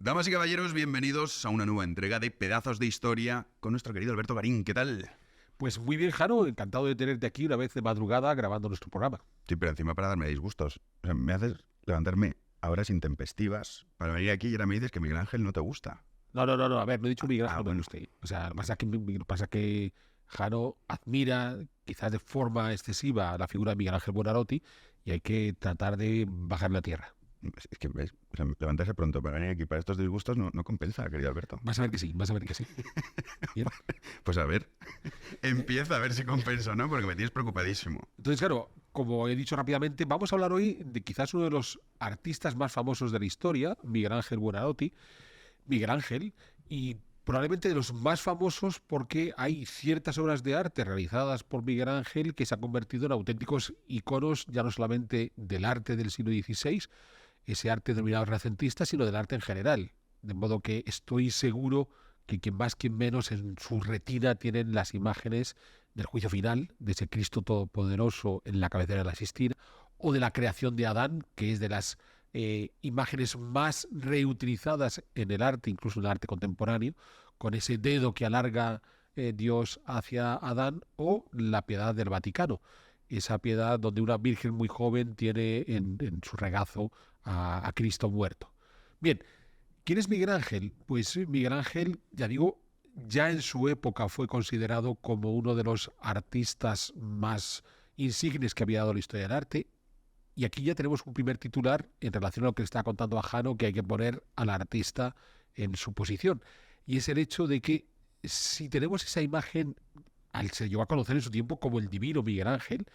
Damas y caballeros, bienvenidos a una nueva entrega de Pedazos de Historia con nuestro querido Alberto Garín. ¿Qué tal? Pues muy bien, Jano, encantado de tenerte aquí una vez de madrugada grabando nuestro programa. Sí, pero encima para darme disgustos. O sea, me haces levantarme a horas intempestivas para venir aquí y ahora me dices que Miguel Ángel no te gusta. No, a ver, no he dicho Miguel Ángel, no bueno. me guste. O sea, pasa que Jano admira quizás de forma excesiva la figura de Miguel Ángel Buonarroti y hay que tratar de bajar la tierra. Es que ¿ves? O sea, levantarse pronto para venir aquí para estos disgustos no compensa, querido Alberto. Vas a ver que sí. Bien. Pues a ver, empieza a ver si compensa, ¿no? Porque me tienes preocupadísimo. Entonces, claro, como he dicho rápidamente, vamos a hablar hoy de quizás uno de los artistas más famosos de la historia, Miguel Ángel Buonarroti. Miguel Ángel, y probablemente de los más famosos porque hay ciertas obras de arte realizadas por Miguel Ángel que se han convertido en auténticos iconos ya no solamente del arte del siglo XVI, ese arte denominado renacentista, sino del arte en general. De modo que estoy seguro que quien más, quien menos, en su retina tienen las imágenes del juicio final, de ese Cristo todopoderoso en la cabecera de la Sistina, o de la creación de Adán, que es de las imágenes más reutilizadas en el arte, incluso en el arte contemporáneo, con ese dedo que alarga Dios hacia Adán, o la piedad del Vaticano, esa piedad donde una virgen muy joven tiene en su regazo a Cristo muerto. Bien, ¿quién es Miguel Ángel? Pues Miguel Ángel, ya digo, ya en su época fue considerado como uno de los artistas más insignes que había dado la historia del arte. Y aquí ya tenemos un primer titular en relación a lo que le está contando a Jano, que hay que poner al artista en su posición. Y es el hecho de que si tenemos esa imagen, se llegó a conocer en su tiempo como el divino Miguel Ángel,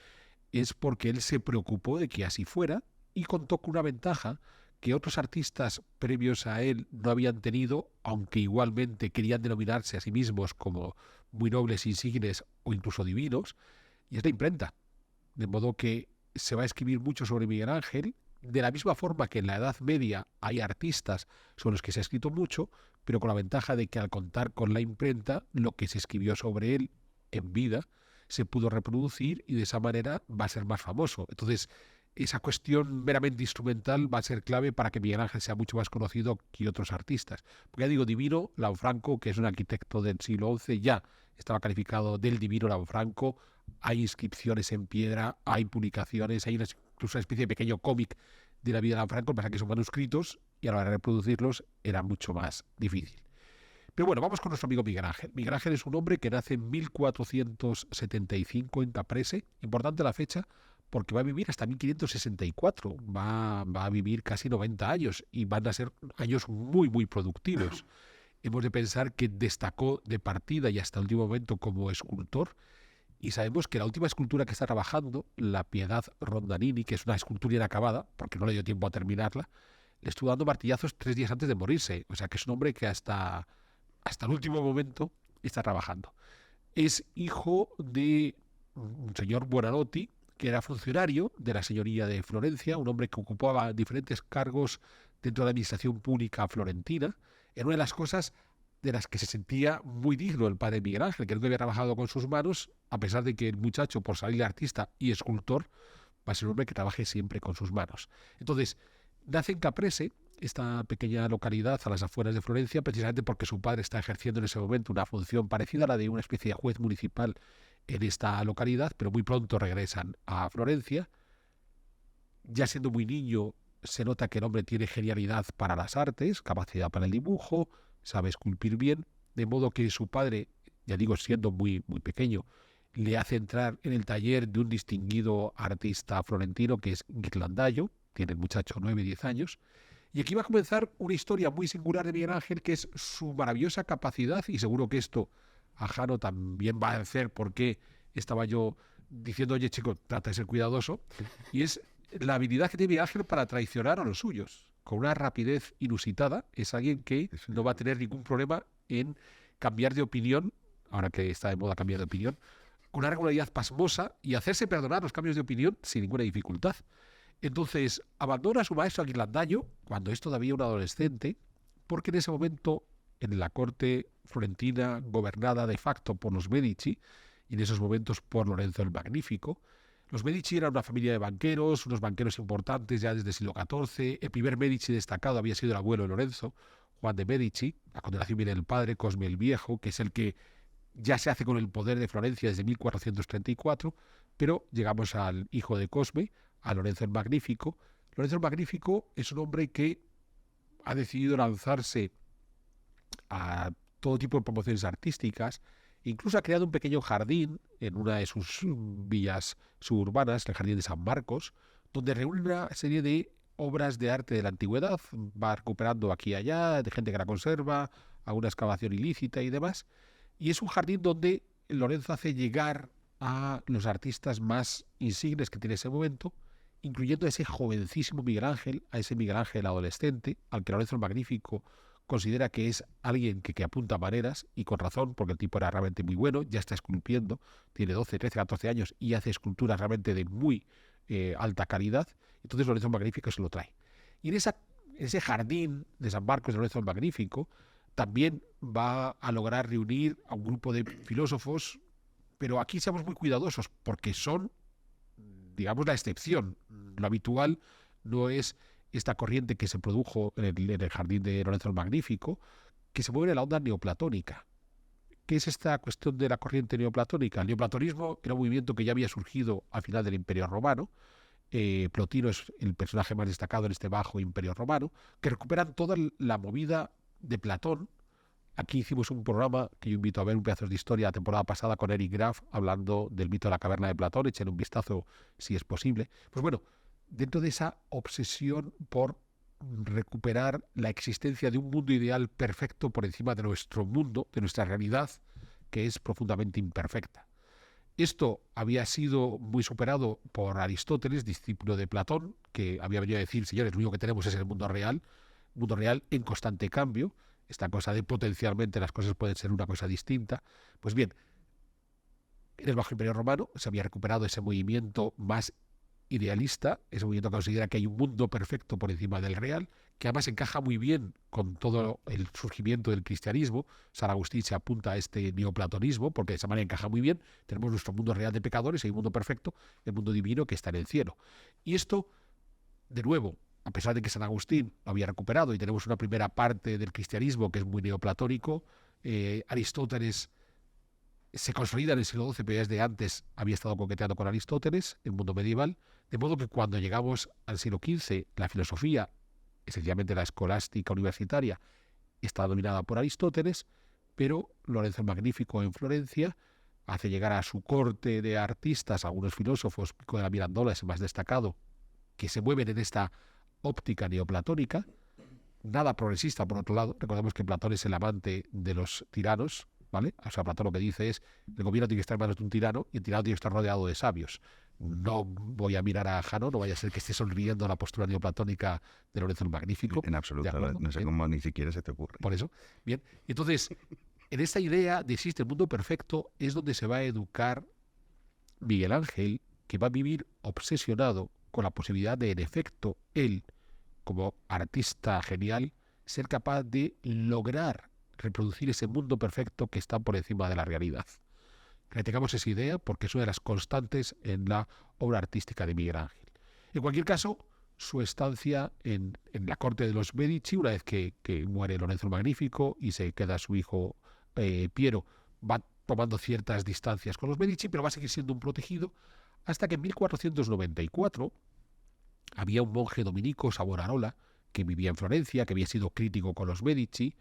es porque él se preocupó de que así fuera y contó con una ventaja que otros artistas previos a él no habían tenido, aunque igualmente querían denominarse a sí mismos como muy nobles, insignes o incluso divinos, y es la imprenta. De modo que se va a escribir mucho sobre Miguel Ángel, de la misma forma que en la Edad Media hay artistas sobre los que se ha escrito mucho, pero con la ventaja de que al contar con la imprenta, lo que se escribió sobre él en vida se pudo reproducir y de esa manera va a ser más famoso. Entonces, esa cuestión meramente instrumental va a ser clave para que Miguel Ángel sea mucho más conocido que otros artistas. Porque ya digo, Divino Lanfranco, que es un arquitecto del siglo XI, ya estaba calificado del Divino Lanfranco. Hay inscripciones en piedra, hay publicaciones, hay incluso una especie de pequeño cómic de la vida de Lanfranco, lo que pasa es que son manuscritos y a la hora de reproducirlos era mucho más difícil. Pero bueno, vamos con nuestro amigo Miguel Ángel. Miguel Ángel es un hombre que nace en 1475 en Caprese. Importante la fecha porque va a vivir hasta 1564. Va a vivir casi 90 años y van a ser años muy, muy productivos. Hemos de pensar que destacó de partida y hasta el último momento como escultor. Y sabemos que la última escultura que está trabajando, la Piedad Rondanini, que es una escultura inacabada, porque no le dio tiempo a terminarla, le estuvo dando martillazos 3 días antes de morirse. O sea que es un hombre que hasta el último momento está trabajando. Es hijo de un señor Buonarroti, que era funcionario de la señoría de Florencia, un hombre que ocupaba diferentes cargos dentro de la administración pública florentina. Era una de las cosas de las que se sentía muy digno el padre Miguel Ángel, que nunca había trabajado con sus manos, a pesar de que el muchacho, por salir artista y escultor, va a ser un hombre que trabaje siempre con sus manos. Entonces, nace en Caprese, esta pequeña localidad a las afueras de Florencia, precisamente porque su padre está ejerciendo en ese momento una función parecida a la de una especie de juez municipal en esta localidad, pero muy pronto regresan a Florencia. Ya siendo muy niño, se nota que el hombre tiene genialidad para las artes, capacidad para el dibujo, sabe esculpir bien, de modo que su padre, ya digo, siendo muy, muy pequeño, le hace entrar en el taller de un distinguido artista florentino que es Ghirlandaio, tiene el muchacho 9-10 años, y aquí va a comenzar una historia muy singular de Miguel Ángel, que es su maravillosa capacidad, y seguro que esto a Jano también va a hacer porque estaba yo diciendo, oye chico, trata de ser cuidadoso, y es la habilidad que tiene Miguel Ángel para traicionar a los suyos, con una rapidez inusitada. Es alguien que no va a tener ningún problema en cambiar de opinión, ahora que está de moda cambiar de opinión, con una regularidad pasmosa y hacerse perdonar los cambios de opinión sin ninguna dificultad. Entonces, abandona a su maestro Ghirlandaio cuando es todavía un adolescente, porque en ese momento, en la corte florentina gobernada de facto por los Medici, y en esos momentos por Lorenzo el Magnífico, los Medici eran una familia de banqueros, unos banqueros importantes ya desde el siglo XIV. El primer Medici destacado había sido el abuelo de Lorenzo, Juan de Medici. A continuación viene el padre, Cosme el Viejo, que es el que ya se hace con el poder de Florencia desde 1434, pero llegamos al hijo de Cosme, a Lorenzo el Magnífico. Lorenzo el Magnífico es un hombre que ha decidido lanzarse a todo tipo de promociones artísticas, incluso ha creado un pequeño jardín en una de sus villas suburbanas, el Jardín de San Marcos, donde reúne una serie de obras de arte de la antigüedad, va recuperando aquí y allá, de gente que la conserva, alguna excavación ilícita y demás, y es un jardín donde Lorenzo hace llegar a los artistas más insignes que tiene ese momento, incluyendo a ese jovencísimo Miguel Ángel, a ese Miguel Ángel adolescente, al que Lorenzo el Magnífico considera que es alguien que apunta maneras, y con razón, porque el tipo era realmente muy bueno, ya está esculpiendo, tiene 12, 13, 14 años y hace esculturas realmente de muy alta calidad. Entonces Lorenzo el Magnífico se lo trae. Y en ese jardín de San Marcos de Lorenzo el Magnífico también va a lograr reunir a un grupo de filósofos, pero aquí seamos muy cuidadosos porque son, digamos, la excepción. Lo habitual no es esta corriente que se produjo en el jardín de Lorenzo el Magnífico, que se mueve en la onda neoplatónica. ¿Qué es esta cuestión de la corriente neoplatónica? El neoplatonismo era un movimiento que ya había surgido al final del Imperio Romano. Plotino es el personaje más destacado en este bajo Imperio Romano, que recuperan toda la movida de Platón. Aquí hicimos un programa que yo invito a ver, un pedazo de historia, la temporada pasada con Eric Graf, hablando del mito de la caverna de Platón. Echen un vistazo si es posible. Pues bueno, dentro de esa obsesión por recuperar la existencia de un mundo ideal perfecto por encima de nuestro mundo, de nuestra realidad, que es profundamente imperfecta. Esto había sido muy superado por Aristóteles, discípulo de Platón, que había venido a decir, señores, lo único que tenemos es el mundo real en constante cambio, esta cosa de potencialmente las cosas pueden ser una cosa distinta. Pues bien, en el Bajo Imperio Romano se había recuperado ese movimiento más idealista, ese movimiento que considera que hay un mundo perfecto por encima del real, que además encaja muy bien con todo el surgimiento del cristianismo. San Agustín se apunta a este neoplatonismo porque de esa manera encaja muy bien. Tenemos nuestro mundo real de pecadores, hay un mundo perfecto, el mundo divino que está en el cielo. Y esto, de nuevo, a pesar de que San Agustín lo había recuperado y tenemos una primera parte del cristianismo que es muy neoplatónico, Aristóteles se consolida en el siglo XII, pero desde antes había estado coqueteando con Aristóteles, el mundo medieval, de modo que cuando llegamos al siglo XV, la filosofía, esencialmente la escolástica universitaria, está dominada por Aristóteles, pero Lorenzo el Magnífico en Florencia hace llegar a su corte de artistas, algunos filósofos, Pico de la Mirandola es el más destacado, que se mueven en esta óptica neoplatónica, nada progresista por otro lado. Recordemos que Platón es el amante de los tiranos, ¿vale? O sea, Platón lo que dice es, el gobierno tiene que estar en manos de un tirano y el tirano tiene que estar rodeado de sabios. No voy a mirar a Jano, no vaya a ser que esté sonriendo la postura neoplatónica de Lorenzo el Magnífico. En absoluto, no sé cómo ni siquiera se te ocurre. Por eso, bien. Entonces, en esta idea de existe el mundo perfecto es donde se va a educar Miguel Ángel, que va a vivir obsesionado con la posibilidad de, en efecto, él, como artista genial, ser capaz de lograr reproducir ese mundo perfecto que está por encima de la realidad. Retengamos esa idea porque es una de las constantes en la obra artística de Miguel Ángel. En cualquier caso, su estancia en la corte de los Medici, una vez que muere Lorenzo el Magnífico y se queda su hijo Piero, va tomando ciertas distancias con los Medici, pero va a seguir siendo un protegido, hasta que en 1494 había un monje dominico, Savonarola, que vivía en Florencia, que había sido crítico con los Medici,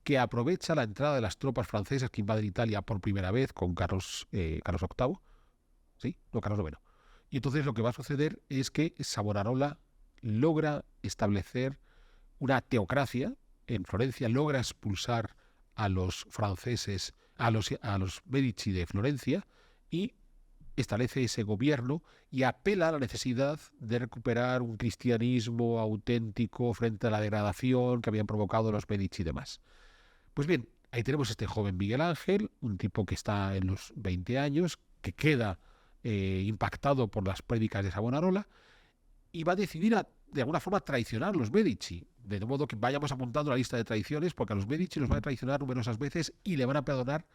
que aprovecha la entrada de las tropas francesas que invaden Italia por primera vez con Carlos VIII, ¿sí? No, Carlos IX. Y entonces lo que va a suceder es que Savonarola logra establecer una teocracia en Florencia, logra expulsar a los franceses, a los Medici de Florencia y establece ese gobierno y apela a la necesidad de recuperar un cristianismo auténtico frente a la degradación que habían provocado los Medici y demás. Pues bien, ahí tenemos este joven Miguel Ángel, un tipo que está en los 20 años, que queda impactado por las prédicas de Savonarola y va a decidir de alguna forma traicionar a los Medici, de modo que vayamos apuntando la lista de traiciones, porque a los Medici los van a traicionar numerosas veces y le van a perdonar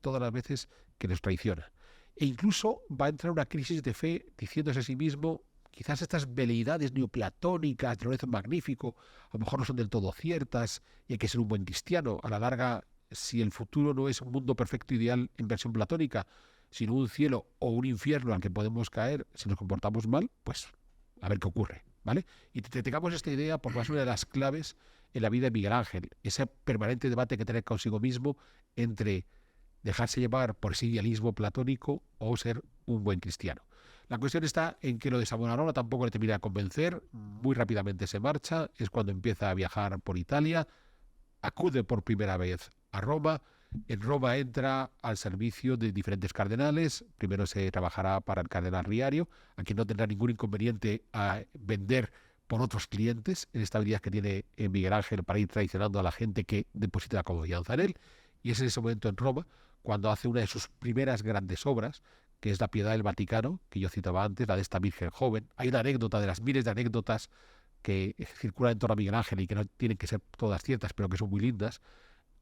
todas las veces que los traiciona. E incluso va a entrar en una crisis de fe diciéndose a sí mismo quizás estas veleidades neoplatónicas de Lorenzo el Magnífico a lo mejor no son del todo ciertas y hay que ser un buen cristiano. A la larga, si el futuro no es un mundo perfecto ideal en versión platónica, sino un cielo o un infierno al que podemos caer si nos comportamos mal, pues a ver qué ocurre, ¿vale? Y tengamos esta idea porque va a ser una de las claves en la vida de Miguel Ángel, ese permanente debate que tener consigo mismo entre dejarse llevar por ese idealismo platónico o ser un buen cristiano. La cuestión está en que lo de Savonarola tampoco le termina de convencer, muy rápidamente se marcha, es cuando empieza a viajar por Italia, acude por primera vez a Roma, en Roma entra al servicio de diferentes cardenales, primero se trabajará para el cardenal Riario, a quien no tendrá ningún inconveniente a vender por otros clientes, en esta habilidad que tiene Miguel Ángel para ir traicionando a la gente que deposita la confianza en él, y es en ese momento en Roma cuando hace una de sus primeras grandes obras, que es la Piedad del Vaticano, que yo citaba antes, la de esta Virgen joven. Hay una anécdota de las miles de anécdotas que circulan en torno a Miguel Ángel y que no tienen que ser todas ciertas, pero que son muy lindas.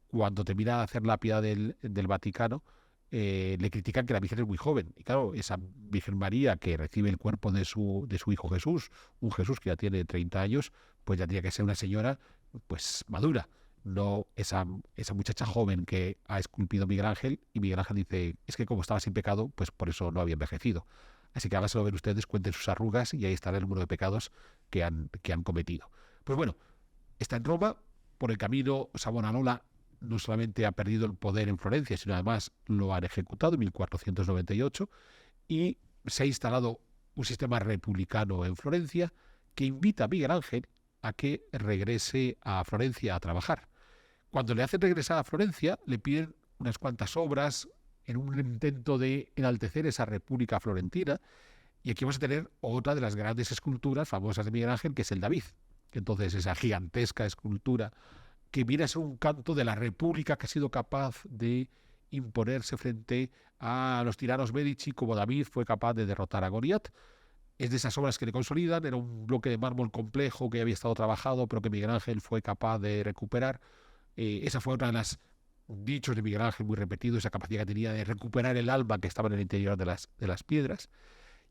Cuando termina de hacer la Piedad del Vaticano, le critican que la Virgen es muy joven. Y claro, esa Virgen María que recibe el cuerpo de su hijo Jesús, un Jesús que ya tiene 30 años, pues ya tenía que ser una señora pues madura, no esa muchacha joven que ha esculpido Miguel Ángel. Y Miguel Ángel dice, es que como estaba sin pecado, pues por eso no había envejecido. Así que háganse lo ver ustedes, cuenten sus arrugas y ahí estará el número de pecados que han cometido. Pues bueno, está en Roma, por el camino Savonarola no solamente ha perdido el poder en Florencia, sino además lo han ejecutado en 1498 y se ha instalado un sistema republicano en Florencia que invita a Miguel Ángel a que regrese a Florencia a trabajar. Cuando le hacen regresar a Florencia, le piden unas cuantas obras en un intento de enaltecer esa República Florentina, y aquí vamos a tener otra de las grandes esculturas famosas de Miguel Ángel, que es el David. Entonces, esa gigantesca escultura que viene a ser un canto de la República que ha sido capaz de imponerse frente a los tiranos Medici, como David fue capaz de derrotar a Goliat. Es de esas obras que le consolidan, era un bloque de mármol complejo que había estado trabajado, pero que Miguel Ángel fue capaz de recuperar. Esa fue otra de las dichos de Miguel Ángel muy repetido, esa capacidad que tenía de recuperar el alma que estaba en el interior de las piedras.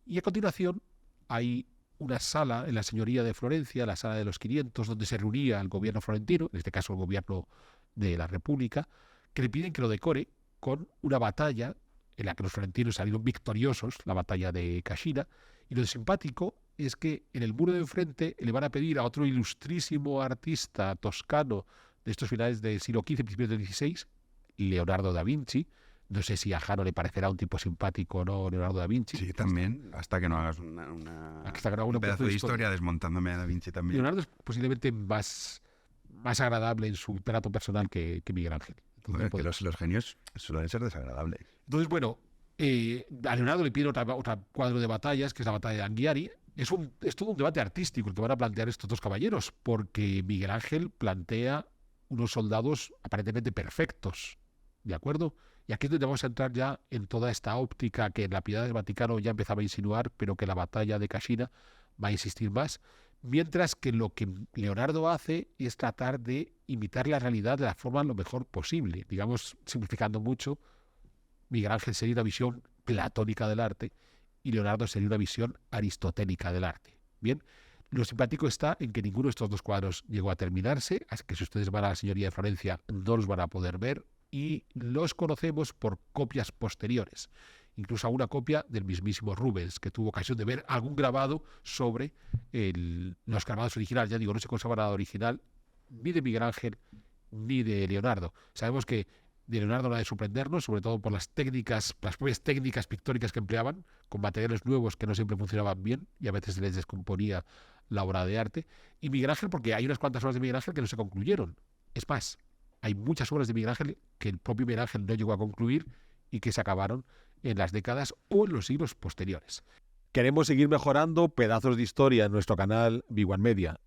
Y a continuación hay una sala en la señoría de Florencia, la sala de los 500, donde se reunía el gobierno florentino, en este caso el gobierno de la República, que le piden que lo decore con una batalla en la que los florentinos salieron victoriosos, la batalla de Cascina. Y lo simpático es que en el muro de enfrente le van a pedir a otro ilustrísimo artista toscano de estos finales del siglo XV, principios del XVI, Leonardo da Vinci. No sé si a Jano le parecerá un tipo simpático o no Leonardo da Vinci. Sí, también, hasta que no hagas un pedazo de historia desmontándome a Da Vinci también. Leonardo es posiblemente más agradable en su trato personal que Miguel Ángel. Entonces, que los genios suelen ser desagradables. Entonces, bueno, a Leonardo le pide otra cuadro de batallas, que es la batalla de Anghiari. Es todo un debate artístico el que van a plantear estos dos caballeros, porque Miguel Ángel plantea unos soldados aparentemente perfectos, ¿de acuerdo? Y aquí es donde vamos a entrar ya en toda esta óptica que en la Piedad del Vaticano ya empezaba a insinuar, pero que la batalla de Cascina va a insistir más, mientras que lo que Leonardo hace es tratar de imitar la realidad de la forma lo mejor posible. Digamos, simplificando mucho, Miguel Ángel sería una visión platónica del arte y Leonardo sería una visión aristotélica del arte. Bien, lo simpático está en que ninguno de estos dos cuadros llegó a terminarse, así que si ustedes van a la señoría de Florencia no los van a poder ver, y los conocemos por copias posteriores, incluso a una copia del mismísimo Rubens, que tuvo ocasión de ver algún grabado sobre los grabados originales. Ya digo, no se conserva nada original ni de Miguel Ángel ni de Leonardo. Sabemos que de Leonardo no ha de sorprendernos, sobre todo por las propias técnicas pictóricas que empleaban, con materiales nuevos que no siempre funcionaban bien y a veces se les descomponía la obra de arte. Y Miguel Ángel, porque hay unas cuantas obras de Miguel Ángel que no se concluyeron. Es más, hay muchas obras de Miguel Ángel que el propio Miguel Ángel no llegó a concluir y que se acabaron en las décadas o en los siglos posteriores. Queremos seguir mejorando pedazos de historia en nuestro canal Big One Media.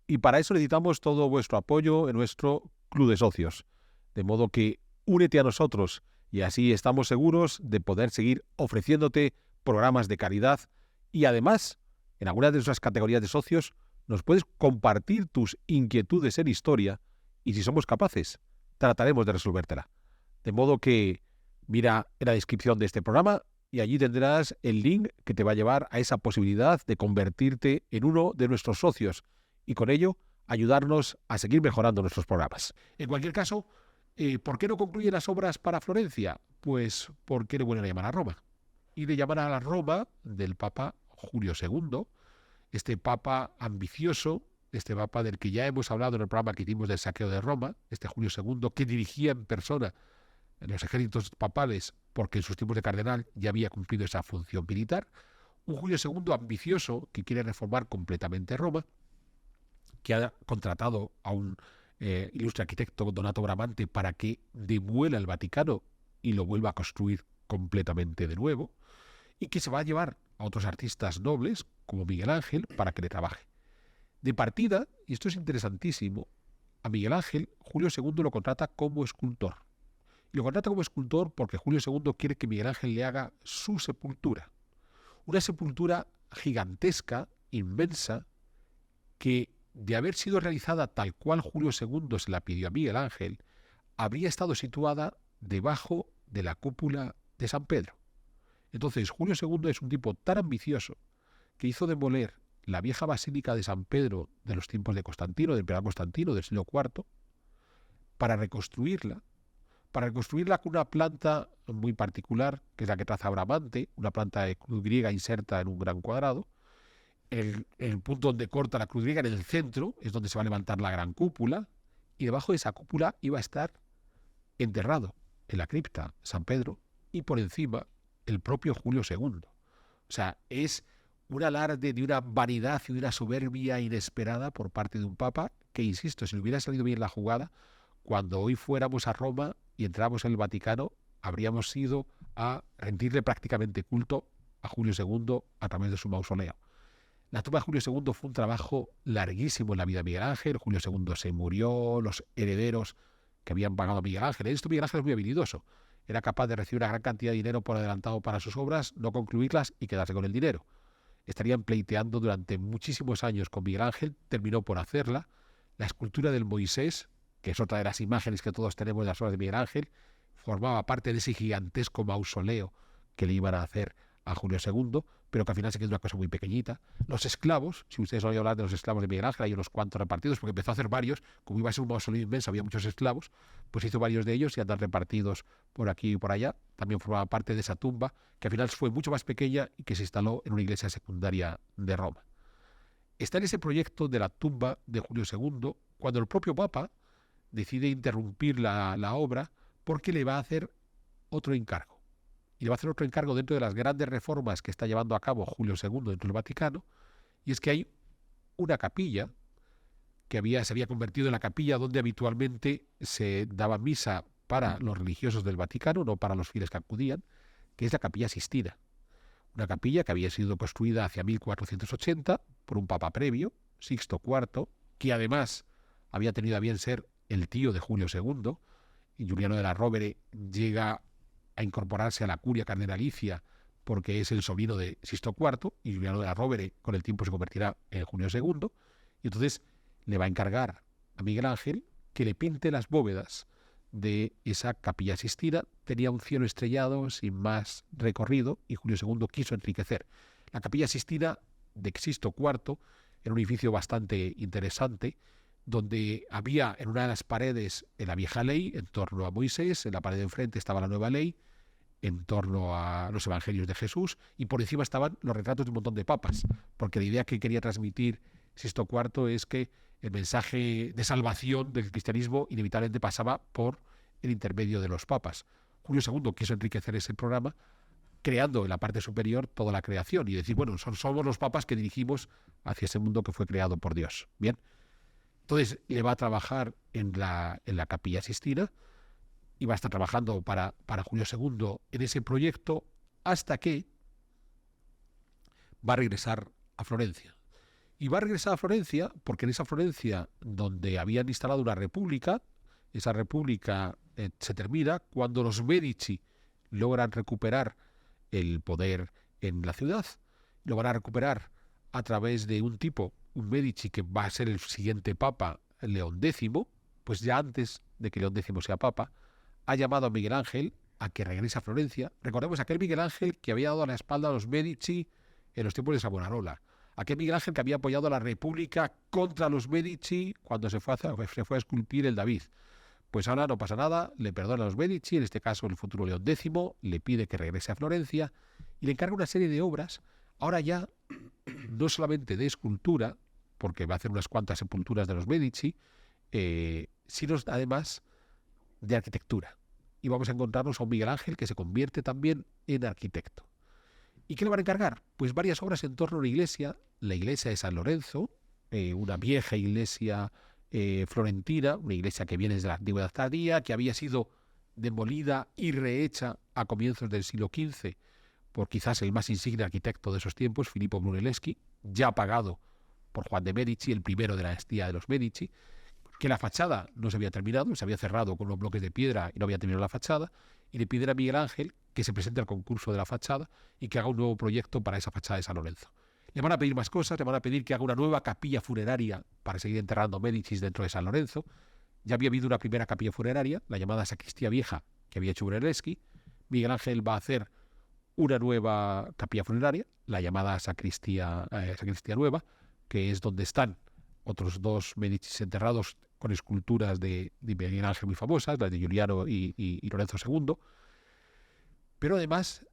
Y para eso necesitamos todo vuestro apoyo en nuestro club de socios. De modo que únete a nosotros y así estamos seguros de poder seguir ofreciéndote programas de calidad y además, en algunas de nuestras categorías de socios, nos puedes compartir tus inquietudes en historia y si somos capaces, trataremos de resolvértela. De modo que mira en la descripción de este programa y allí tendrás el link que te va a llevar a esa posibilidad de convertirte en uno de nuestros socios y con ello ayudarnos a seguir mejorando nuestros programas. En cualquier caso, ¿por qué no concluyen las obras para Florencia? Pues porque le vuelven a llamar a Roma. Y le llaman a la Roma del Papa Julio II, este Papa ambicioso, este Papa del que ya hemos hablado en el programa que hicimos del saqueo de Roma, este Julio II, que dirigía en persona los ejércitos papales porque en sus tiempos de cardenal ya había cumplido esa función militar. Un Julio II ambicioso que quiere reformar completamente Roma, que ha contratado a un ilustre arquitecto, Donato Bramante, para que devuelva el Vaticano y lo vuelva a construir completamente de nuevo, y que se va a llevar a otros artistas nobles, como Miguel Ángel, para que le trabaje. De partida, y esto es interesantísimo, a Miguel Ángel, Julio II lo contrata como escultor. Y lo contrata como escultor porque Julio II quiere que Miguel Ángel le haga su sepultura. Una sepultura gigantesca, inmensa, que de haber sido realizada tal cual Julio II se la pidió a Miguel Ángel, habría estado situada debajo de la cúpula de San Pedro. Entonces, Julio II es un tipo tan ambicioso que hizo demoler la vieja basílica de San Pedro de los tiempos de Constantino, del emperador Constantino, del siglo IV, para reconstruirla con una planta muy particular, que es la que traza Bramante, una planta de cruz griega inserta en un gran cuadrado. El punto donde corta la cruz griega, en el centro, es donde se va a levantar la gran cúpula, y debajo de esa cúpula iba a estar enterrado en la cripta San Pedro, y por encima el propio Julio II. O sea, es un alarde de una vanidad y de una soberbia inesperada por parte de un papa que, insisto, si le hubiera salido bien la jugada, cuando hoy fuéramos a Roma y entramos en el Vaticano, habríamos ido a rendirle prácticamente culto a Julio II a través de su mausoleo. La tumba de Julio II fue un trabajo larguísimo en la vida de Miguel Ángel. Julio II se murió, los herederos que habían pagado a Miguel Ángel. En esto Miguel Ángel es muy habilidoso. Era capaz de recibir una gran cantidad de dinero por adelantado para sus obras, no concluirlas y quedarse con el dinero. Estarían pleiteando durante muchísimos años con Miguel Ángel, terminó por hacerla. La escultura del Moisés, que es otra de las imágenes que todos tenemos de las obras de Miguel Ángel, formaba parte de ese gigantesco mausoleo que le iban a hacer a Julio II, pero que al final se quedó una cosa muy pequeñita. Los esclavos, si ustedes oyen hablar de los esclavos de Miguel Ángel, hay unos cuantos repartidos, porque empezó a hacer varios, como iba a ser un mausoleo inmenso, había muchos esclavos, pues hizo varios de ellos y andan repartidos por aquí y por allá. También formaba parte de esa tumba, que al final fue mucho más pequeña y que se instaló en una iglesia secundaria de Roma. Está en ese proyecto de la tumba de Julio II, cuando el propio Papa decide interrumpir la obra porque le va a hacer otro encargo. Y le va a hacer otro encargo dentro de las grandes reformas que está llevando a cabo Julio II dentro del Vaticano, y es que hay una capilla que se había convertido en la capilla donde habitualmente se daba misa para los religiosos del Vaticano, no para los fieles que acudían, que es la Capilla Sistina. Una capilla que había sido construida hacia 1480 por un papa previo, Sixto IV, que además había tenido a bien ser el tío de Julio II, y Giuliano de la Rovere llega a incorporarse a la curia cardenalicia porque es el sobrino de Sixto IV, y Giuliano de la Rovere con el tiempo se convertirá en Julio II, y entonces le va a encargar a Miguel Ángel que le pinte las bóvedas de esa Capilla Sistina. Tenía un cielo estrellado sin más recorrido y Julio II quiso enriquecer. La Capilla Sistina de Sixto IV era un edificio bastante interesante, donde había en una de las paredes la vieja ley en torno a Moisés, en la pared de enfrente estaba la nueva ley en torno a los evangelios de Jesús, y por encima estaban los retratos de un montón de papas, porque la idea que quería transmitir Sixto IV es que el mensaje de salvación del cristianismo inevitablemente pasaba por el intermedio de los papas. Julio II quiso enriquecer ese programa creando en la parte superior toda la creación y decir, bueno, somos los papas que dirigimos hacia ese mundo que fue creado por Dios. Bien. Entonces le va a trabajar en la Capilla Sistina y va a estar trabajando para Julio II en ese proyecto hasta que va a regresar a Florencia. Y va a regresar a Florencia porque en esa Florencia donde habían instalado una república, esa república se termina cuando los Medici logran recuperar el poder en la ciudad. Lo van a recuperar a través de un Medici que va a ser el siguiente papa, León X, pues ya antes de que León X sea papa, ha llamado a Miguel Ángel a que regrese a Florencia. Recordemos aquel Miguel Ángel que había dado la espalda a los Medici en los tiempos de Savonarola. Aquel Miguel Ángel que había apoyado a la República contra los Medici cuando se fue a esculpir el David. Pues ahora no pasa nada, le perdona a los Medici, en este caso el futuro León X, le pide que regrese a Florencia y le encarga una serie de obras, ahora ya no solamente de escultura, porque va a hacer unas cuantas sepulturas de los Medici, sino además de arquitectura. Y vamos a encontrarnos a un Miguel Ángel que se convierte también en arquitecto. ¿Y qué le van a encargar? Pues varias obras en torno a una iglesia, la iglesia de San Lorenzo, una vieja iglesia florentina, una iglesia que viene desde la antigüedad tardía, que había sido demolida y rehecha a comienzos del siglo XV por quizás el más insigne arquitecto de esos tiempos, Filippo Brunelleschi, ya apagado por Juan de Medici, el primero de la dinastía de los Medici, que la fachada no se había terminado, se había cerrado con unos bloques de piedra y no había terminado la fachada, y le piden a Miguel Ángel que se presente al concurso de la fachada y que haga un nuevo proyecto para esa fachada de San Lorenzo. Le van a pedir más cosas, le van a pedir que haga una nueva capilla funeraria para seguir enterrando Médicis dentro de San Lorenzo. Ya había habido una primera capilla funeraria, la llamada Sacristía Vieja, que había hecho Brunelleschi. Miguel Ángel va a hacer una nueva capilla funeraria, la llamada Sacristía Nueva, que es donde están otros dos Médicis enterrados con esculturas de Miguel Ángel muy famosas, las de Giuliano y Lorenzo II. Pero además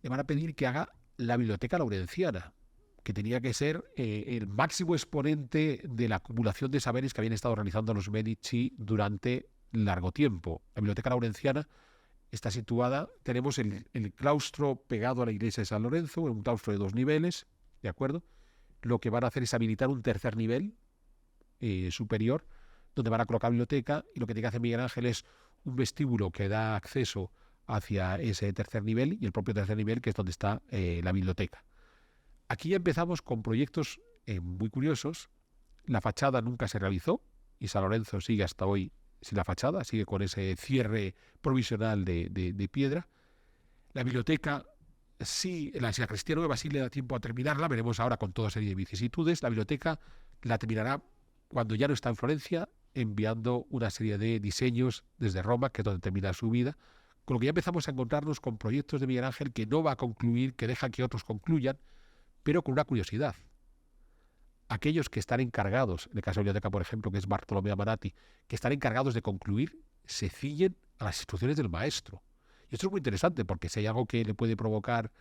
le van a pedir que haga la Biblioteca Laurenciana, que tenía que ser el máximo exponente de la acumulación de saberes que habían estado realizando los Medici durante largo tiempo. La Biblioteca Laurenciana está situada, tenemos el claustro pegado a la iglesia de San Lorenzo, un claustro de 2 niveles, ¿de acuerdo? Lo que van a hacer es habilitar un tercer nivel superior, donde van a colocar biblioteca, y lo que tiene que hacer Miguel Ángel es un vestíbulo que da acceso hacia ese tercer nivel, y el propio tercer nivel, que es donde está la biblioteca. Aquí ya empezamos con proyectos muy curiosos. La fachada nunca se realizó, y San Lorenzo sigue hasta hoy sin la fachada, sigue con ese cierre provisional de piedra. La biblioteca, sí, la Sacristía Nueva sí le da tiempo a terminarla, veremos ahora con toda serie de vicisitudes. La biblioteca la terminará cuando ya no está en Florencia, enviando una serie de diseños desde Roma, que es donde termina su vida, con lo que ya empezamos a encontrarnos con proyectos de Miguel Ángel que no va a concluir, que deja que otros concluyan, pero con una curiosidad. Aquellos que están encargados, en el caso de la biblioteca, por ejemplo, que es Bartolomeo Amanati, que están encargados de concluir, se ciñen a las instrucciones del maestro. Y esto es muy interesante, porque si hay algo que le puede provocar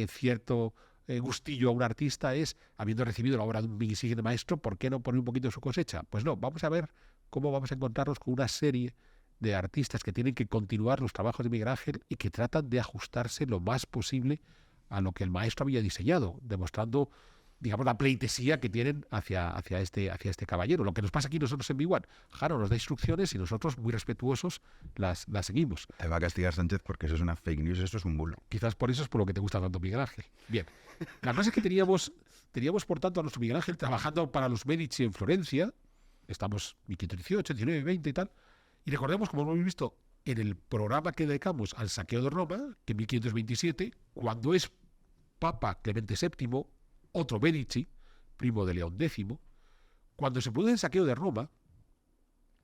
cierto gustillo a un artista es, habiendo recibido la obra de un insigne maestro, ¿por qué no poner un poquito de su cosecha? Pues no, vamos a ver cómo vamos a encontrarnos con una serie de artistas que tienen que continuar los trabajos de Miguel Ángel y que tratan de ajustarse lo más posible a lo que el maestro había diseñado, demostrando, digamos, la pleitesía que tienen hacia este caballero. Lo que nos pasa aquí nosotros en Big One, Jano nos da instrucciones y nosotros, muy respetuosos, las seguimos. Te va a castigar Sánchez porque eso es una fake news, eso es un bulo. Quizás por eso es por lo que te gusta tanto Miguel Ángel. Bien, la cosa es que teníamos por tanto a nuestro Miguel Ángel trabajando para los Medici en Florencia. Estamos 1518, 19, 20 y tal. Y recordemos, como hemos visto en el programa que dedicamos al saqueo de Roma, que en 1527, cuando es Papa Clemente VII, otro Medici, primo de León X, cuando se produce el saqueo de Roma,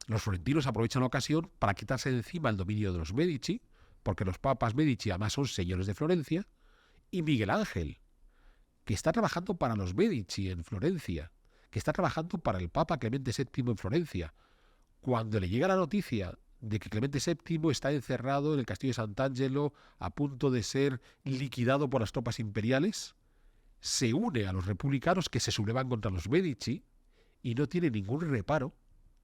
los florentinos aprovechan la ocasión para quitarse de encima el dominio de los Medici, porque los papas Medici además son señores de Florencia, y Miguel Ángel, que está trabajando para los Medici en Florencia, que está trabajando para el Papa Clemente VII en Florencia, cuando le llega la noticia de que Clemente VII está encerrado en el castillo de Sant'Angelo a punto de ser liquidado por las tropas imperiales, se une a los republicanos que se sublevan contra los Medici y no tiene ningún reparo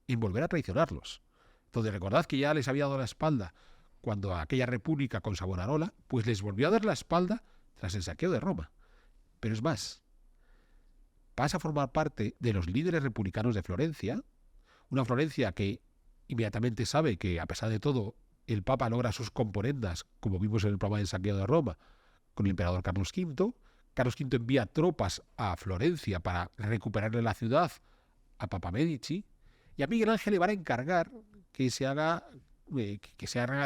en volver a traicionarlos. Entonces recordad que ya les había dado la espalda cuando aquella república con Savonarola, pues les volvió a dar la espalda tras el saqueo de Roma. Pero es más, pasa a formar parte de los líderes republicanos de Florencia, una Florencia que inmediatamente sabe que, a pesar de todo, el Papa logra sus componendas, como vimos en el programa del saqueo de Roma, con el emperador Carlos V. Carlos V envía tropas a Florencia para recuperarle la ciudad a Papa Medici, y a Miguel Ángel le van a encargar que se haga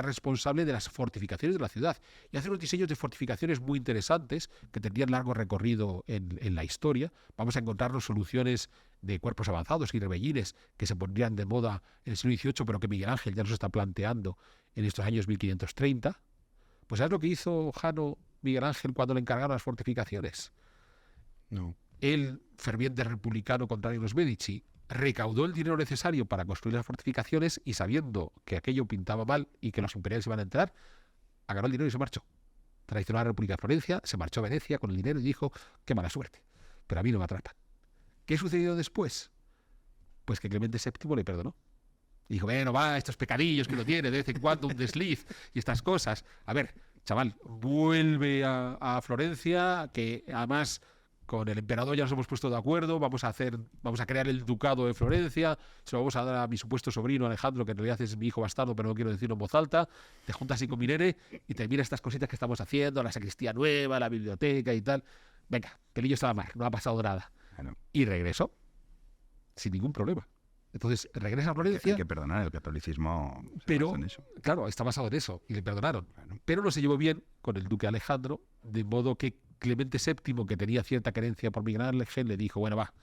responsable de las fortificaciones de la ciudad y hacer unos diseños de fortificaciones muy interesantes que tendrían largo recorrido en la historia. Vamos a encontrarnos soluciones de cuerpos avanzados y rebellines que se pondrían de moda en el siglo XVIII, pero que Miguel Ángel ya nos está planteando en estos años 1530. Pues ¿sabes lo que hizo Jano Miguel Ángel cuando le encargaron las fortificaciones? No. El ferviente republicano contrario a los Medici recaudó el dinero necesario para construir las fortificaciones y sabiendo que aquello pintaba mal y que los imperiales iban a entrar, agarró el dinero y se marchó. Traicionó a la República de Florencia, se marchó a Venecia con el dinero y dijo, qué mala suerte, pero a mí no me atrapan. ¿Qué sucedió después? Pues que Clemente VII le perdonó. Y dijo, bueno, va, estos pecadillos que uno tiene, de vez en cuando un desliz y estas cosas. A ver, chaval, vuelve a Florencia, que además con el emperador ya nos hemos puesto de acuerdo, vamos a crear el ducado de Florencia, se lo vamos a dar a mi supuesto sobrino Alejandro, que en realidad es mi hijo bastardo, pero no quiero decirlo en voz alta, te juntas así con mi nene y te mira estas cositas que estamos haciendo, la sacristía nueva, la biblioteca y tal. Venga, pelillo está la mar, no ha pasado nada. Bueno, Y regresó, sin ningún problema. Entonces regresa a Florencia. hay que perdonar, el catolicismo se Pero, basa en eso. claro, está basado en eso y le perdonaron. Bueno, Pero no se llevó bien con el duque Alejandro, de modo que Clemente VII, que tenía cierta querencia por Miguel Ángel, le dijo, bueno, va,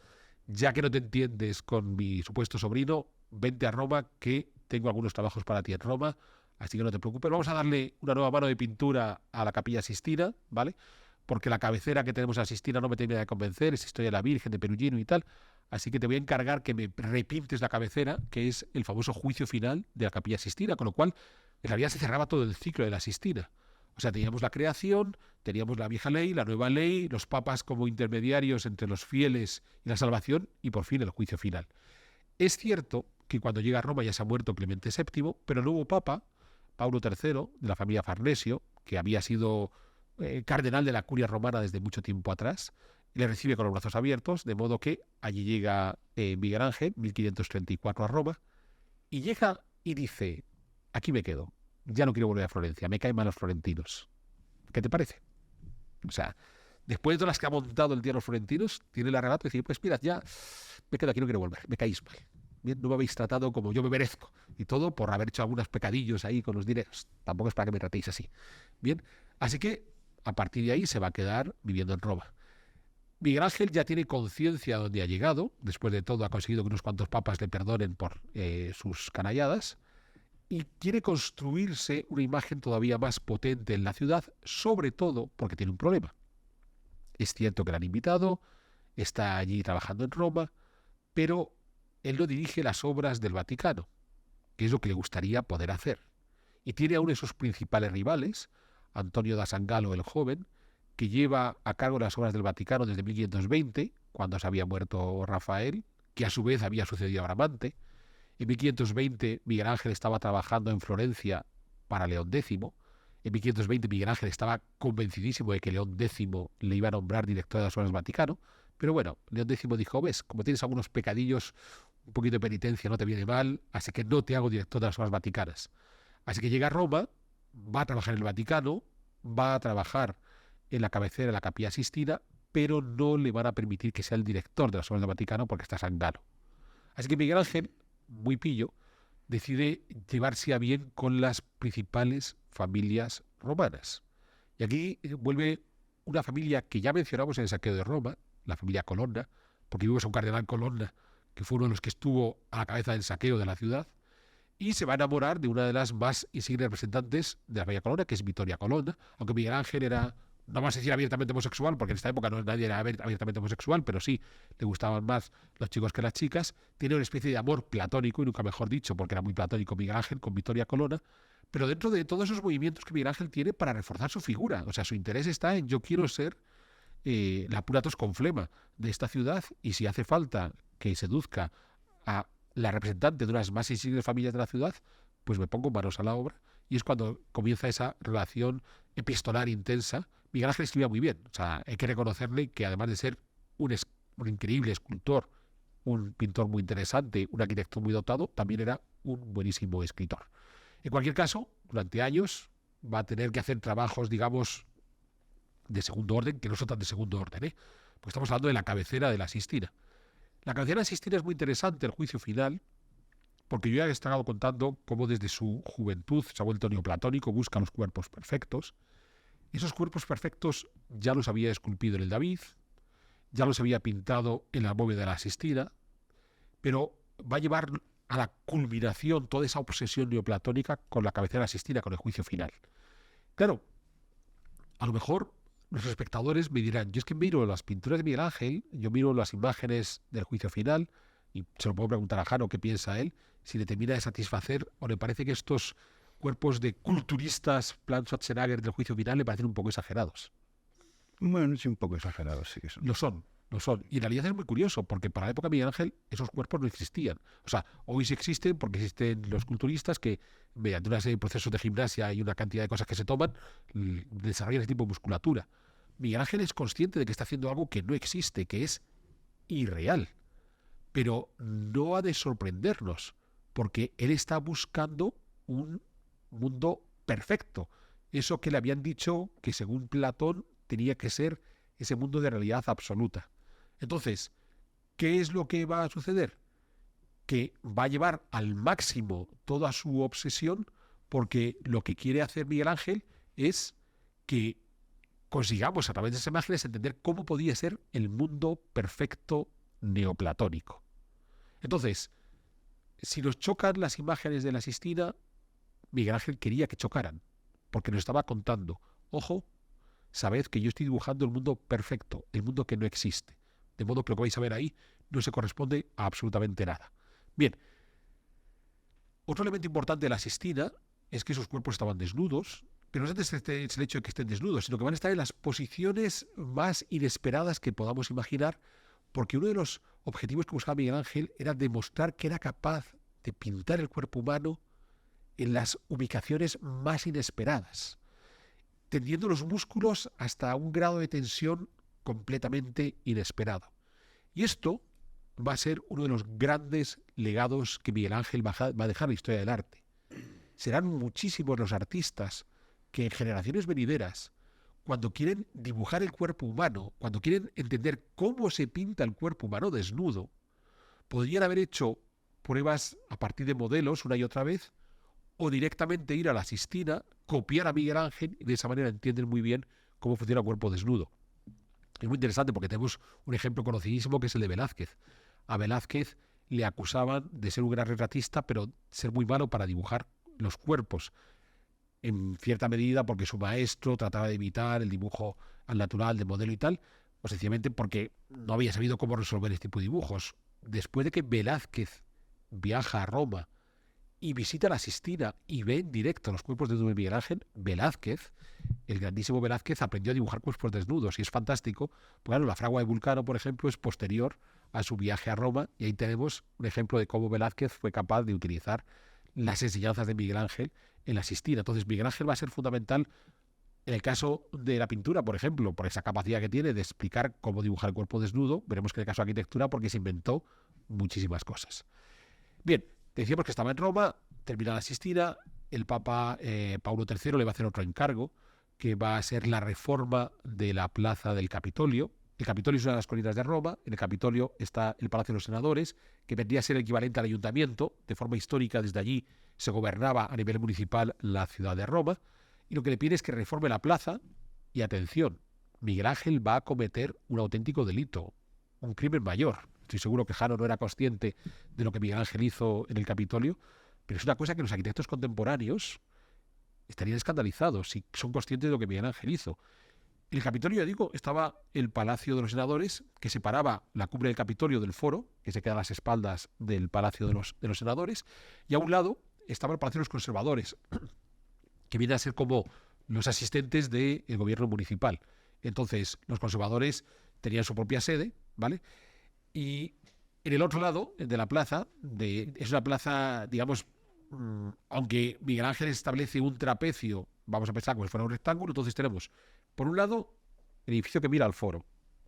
ya que no te entiendes con mi supuesto sobrino, vente a Roma, que tengo algunos trabajos para ti en Roma, así que no te preocupes. Vamos a darle una nueva mano de pintura a la Capilla Sistina, ¿vale? Porque la cabecera que tenemos a Sistina no me termina de convencer, es historia de la Virgen, de Perugino y tal. Así que te voy a encargar que me repintes la cabecera, que es el famoso juicio final de la Capilla Sistina, con lo cual en realidad se cerraba todo el ciclo de la Sistina. O sea, teníamos la creación, teníamos la vieja ley, la nueva ley, los papas como intermediarios entre los fieles y la salvación, y por fin el juicio final. Es cierto que cuando llega a Roma ya se ha muerto Clemente VII, pero el nuevo papa, Paulo III, de la familia Farnesio, que había sido cardenal de la curia romana desde mucho tiempo atrás, le recibe con los brazos abiertos, de modo que allí llega Miguel Ángel, 1534 a Roma, y llega y dice, aquí me quedo, ya no quiero volver a Florencia, me caen mal los florentinos. ¿Qué te parece? O sea, después de todas las que ha montado el día los florentinos, tiene la relato y dice, pues mira, ya me quedo aquí, no quiero volver, me caís mal. Bien, no me habéis tratado como yo me merezco. Y todo por haber hecho algunos pecadillos ahí con los dineros. Tampoco es para que me tratéis así. Bien, así que a partir de ahí se va a quedar viviendo en Roma. Miguel Ángel ya tiene conciencia de dónde ha llegado. Después de todo ha conseguido que unos cuantos papas le perdonen por sus canalladas. Y quiere construirse una imagen todavía más potente en la ciudad, sobre todo porque tiene un problema. Es cierto que le han invitado, está allí trabajando en Roma, pero él no dirige las obras del Vaticano, que es lo que le gustaría poder hacer. Y tiene a uno de sus principales rivales, Antonio da Sangalo el joven, que lleva a cargo las obras del Vaticano desde 1520, cuando se había muerto Rafael, que a su vez había sucedido a Bramante. En 1520 Miguel Ángel estaba trabajando en Florencia para León X. En 1520 Miguel Ángel estaba convencidísimo de que León X le iba a nombrar director de las obras del Vaticano. Pero bueno, León X dijo, ves, como tienes algunos pecadillos, un poquito de penitencia no te viene mal, así que no te hago director de las obras vaticanas. Así que llega a Roma, va a trabajar en el Vaticano, va a trabajar en la cabecera de la Capilla Sistina, pero no le van a permitir que sea el director de las obras del Vaticano porque está Sangalo. Así que Miguel Ángel, muy pillo, decide llevarse a bien con las principales familias romanas. Y aquí vuelve una familia que ya mencionamos en el saqueo de Roma, la familia Colonna, porque vimos a un cardenal Colonna, que fue uno de los que estuvo a la cabeza del saqueo de la ciudad, y se va a enamorar de una de las más insignes representantes de la familia Colonna, que es Vittoria Colonna, aunque Miguel Ángel era, no vamos a decir abiertamente homosexual, porque en esta época nadie era abiertamente homosexual, pero sí le gustaban más los chicos que las chicas. Tiene una especie de amor platónico, y nunca mejor dicho, porque era muy platónico Miguel Ángel con Vittoria Colonna, pero dentro de todos esos movimientos que Miguel Ángel tiene para reforzar su figura. O sea, su interés está en yo quiero ser la puratos con flema de esta ciudad, y si hace falta que seduzca a la representante de unas más insignes familias de la ciudad, pues me pongo manos a la obra. Y es cuando comienza esa relación epistolar intensa. Miguel Ángel escribía muy bien, o sea, hay que reconocerle que además de ser un increíble escultor, un pintor muy interesante, un arquitecto muy dotado, también era un buenísimo escritor. En cualquier caso, durante años va a tener que hacer trabajos, digamos, de segundo orden, que no son tan de segundo orden, pues estamos hablando de la cabecera de la Sistina. La cabecera de la Sistina es muy interesante, el juicio final, porque yo ya he estado contando cómo desde su juventud se ha vuelto neoplatónico, busca los cuerpos perfectos. Esos cuerpos perfectos ya los había esculpido en el David, ya los había pintado en la bóveda de la Sistina, pero va a llevar a la culminación toda esa obsesión neoplatónica con la cabecera de la Sistina, con el juicio final. Claro, a lo mejor los espectadores me dirán, yo es que miro las pinturas de Miguel Ángel, yo miro las imágenes del juicio final, y se lo puedo preguntar a Jano qué piensa él, si le termina de satisfacer o le parece que estos cuerpos de culturistas, plan Schwarzenegger del juicio final, le parecen un poco exagerados. Bueno, sí, un poco exagerado, sí que son. Lo son. Y en realidad es muy curioso, porque para la época de Miguel Ángel esos cuerpos no existían. O sea, hoy sí existen porque existen los culturistas que, mediante una serie de procesos de gimnasia y una cantidad de cosas que se toman, desarrollan ese tipo de musculatura. Miguel Ángel es consciente de que está haciendo algo que no existe, que es irreal. Pero no ha de sorprendernos, porque él está buscando un mundo perfecto. Eso que le habían dicho que según Platón tenía que ser ese mundo de realidad absoluta. Entonces, ¿qué es lo que va a suceder? Que va a llevar al máximo toda su obsesión, porque lo que quiere hacer Miguel Ángel es que consigamos a través de esas imágenes entender cómo podía ser el mundo perfecto neoplatónico. Entonces, si nos chocan las imágenes de la Sistina, Miguel Ángel quería que chocaran, porque nos estaba contando, ojo, sabed que yo estoy dibujando el mundo perfecto, el mundo que no existe. De modo que lo que vais a ver ahí no se corresponde a absolutamente nada. Bien, otro elemento importante de la Sistina es que sus cuerpos estaban desnudos, pero no es el hecho de que estén desnudos, sino que van a estar en las posiciones más inesperadas que podamos imaginar, porque uno de los objetivos que buscaba Miguel Ángel era demostrar que era capaz de pintar el cuerpo humano en las ubicaciones más inesperadas, tendiendo los músculos hasta un grado de tensión completamente inesperado. Y esto va a ser uno de los grandes legados que Miguel Ángel va a dejar en la historia del arte. Serán muchísimos los artistas que en generaciones venideras, cuando quieren dibujar el cuerpo humano, cuando quieren entender cómo se pinta el cuerpo humano desnudo, podrían haber hecho pruebas a partir de modelos una y otra vez, o directamente ir a la Sistina, copiar a Miguel Ángel y de esa manera entienden muy bien cómo funciona el cuerpo desnudo. Es muy interesante porque tenemos un ejemplo conocidísimo que es el de Velázquez. A Velázquez le acusaban de ser un gran retratista, pero ser muy malo para dibujar los cuerpos, en cierta medida porque su maestro trataba de evitar el dibujo al natural de modelo y tal, o sencillamente porque no había sabido cómo resolver este tipo de dibujos. Después de que Velázquez viaja a Roma y visita la Sistina y ve en directo los cuerpos de Miguel Ángel, Velázquez, el grandísimo Velázquez, aprendió a dibujar cuerpos desnudos y es fantástico. Porque, claro, la fragua de Vulcano, por ejemplo, es posterior a su viaje a Roma y ahí tenemos un ejemplo de cómo Velázquez fue capaz de utilizar las enseñanzas de Miguel Ángel en la Sistina. Entonces, Miguel Ángel va a ser fundamental en el caso de la pintura, por ejemplo, por esa capacidad que tiene de explicar cómo dibujar el cuerpo desnudo. Veremos que en el caso de arquitectura, porque se inventó muchísimas cosas. Bien, decíamos que estaba en Roma, termina la Sistina, el Papa Paulo III le va a hacer otro encargo, que va a ser la reforma de la plaza del Capitolio. El Capitolio es una de las colinas de Roma, en el Capitolio está el Palacio de los Senadores, que vendría a ser el equivalente al ayuntamiento. De forma histórica, desde allí se gobernaba a nivel municipal la ciudad de Roma, y lo que le pide es que reforme la plaza, y atención, Miguel Ángel va a cometer un auténtico delito, un crimen mayor. Estoy seguro que Jano no era consciente de lo que Miguel Ángel hizo en el Capitolio, pero es una cosa que los arquitectos contemporáneos estarían escandalizados si son conscientes de lo que Miguel Ángel hizo. En el Capitolio, ya digo, estaba el Palacio de los Senadores, que separaba la cumbre del Capitolio del Foro, que se queda a las espaldas del Palacio de los Senadores, y a un lado estaba el Palacio de los Conservadores, que viene a ser como los asistentes del gobierno municipal. Entonces, los conservadores tenían su propia sede, ¿vale? Y en el otro lado de la plaza, es una plaza, digamos, aunque Miguel Ángel establece un trapecio, vamos a pensar como si fuera un rectángulo, entonces tenemos, por un lado, el edificio que mira al Foro,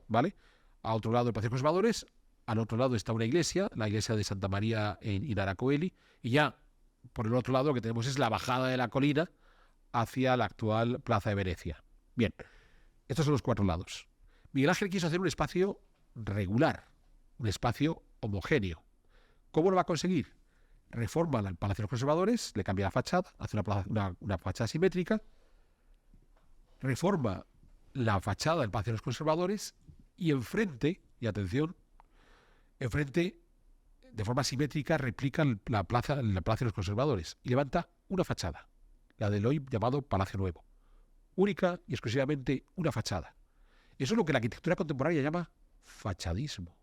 ¿vale? A otro lado el Palacio de los Conservadores, al otro lado está una iglesia, la iglesia de Santa María en Inaracoeli, y ya por el otro lado lo que tenemos es la bajada de la colina hacia la actual Plaza de Venecia. Bien, estos son los cuatro lados. Miguel Ángel quiso hacer un espacio regular, un espacio homogéneo. ¿Cómo lo va a conseguir? Reforma el Palacio de los Conservadores, le cambia la fachada, hace una fachada simétrica, reforma la fachada del Palacio de los Conservadores y enfrente, y atención, enfrente, de forma simétrica, replica la plaza de los Conservadores y levanta una fachada, la del hoy llamado Palacio Nuevo. única y exclusivamente una fachada. Eso es lo que la arquitectura contemporánea llama fachadismo,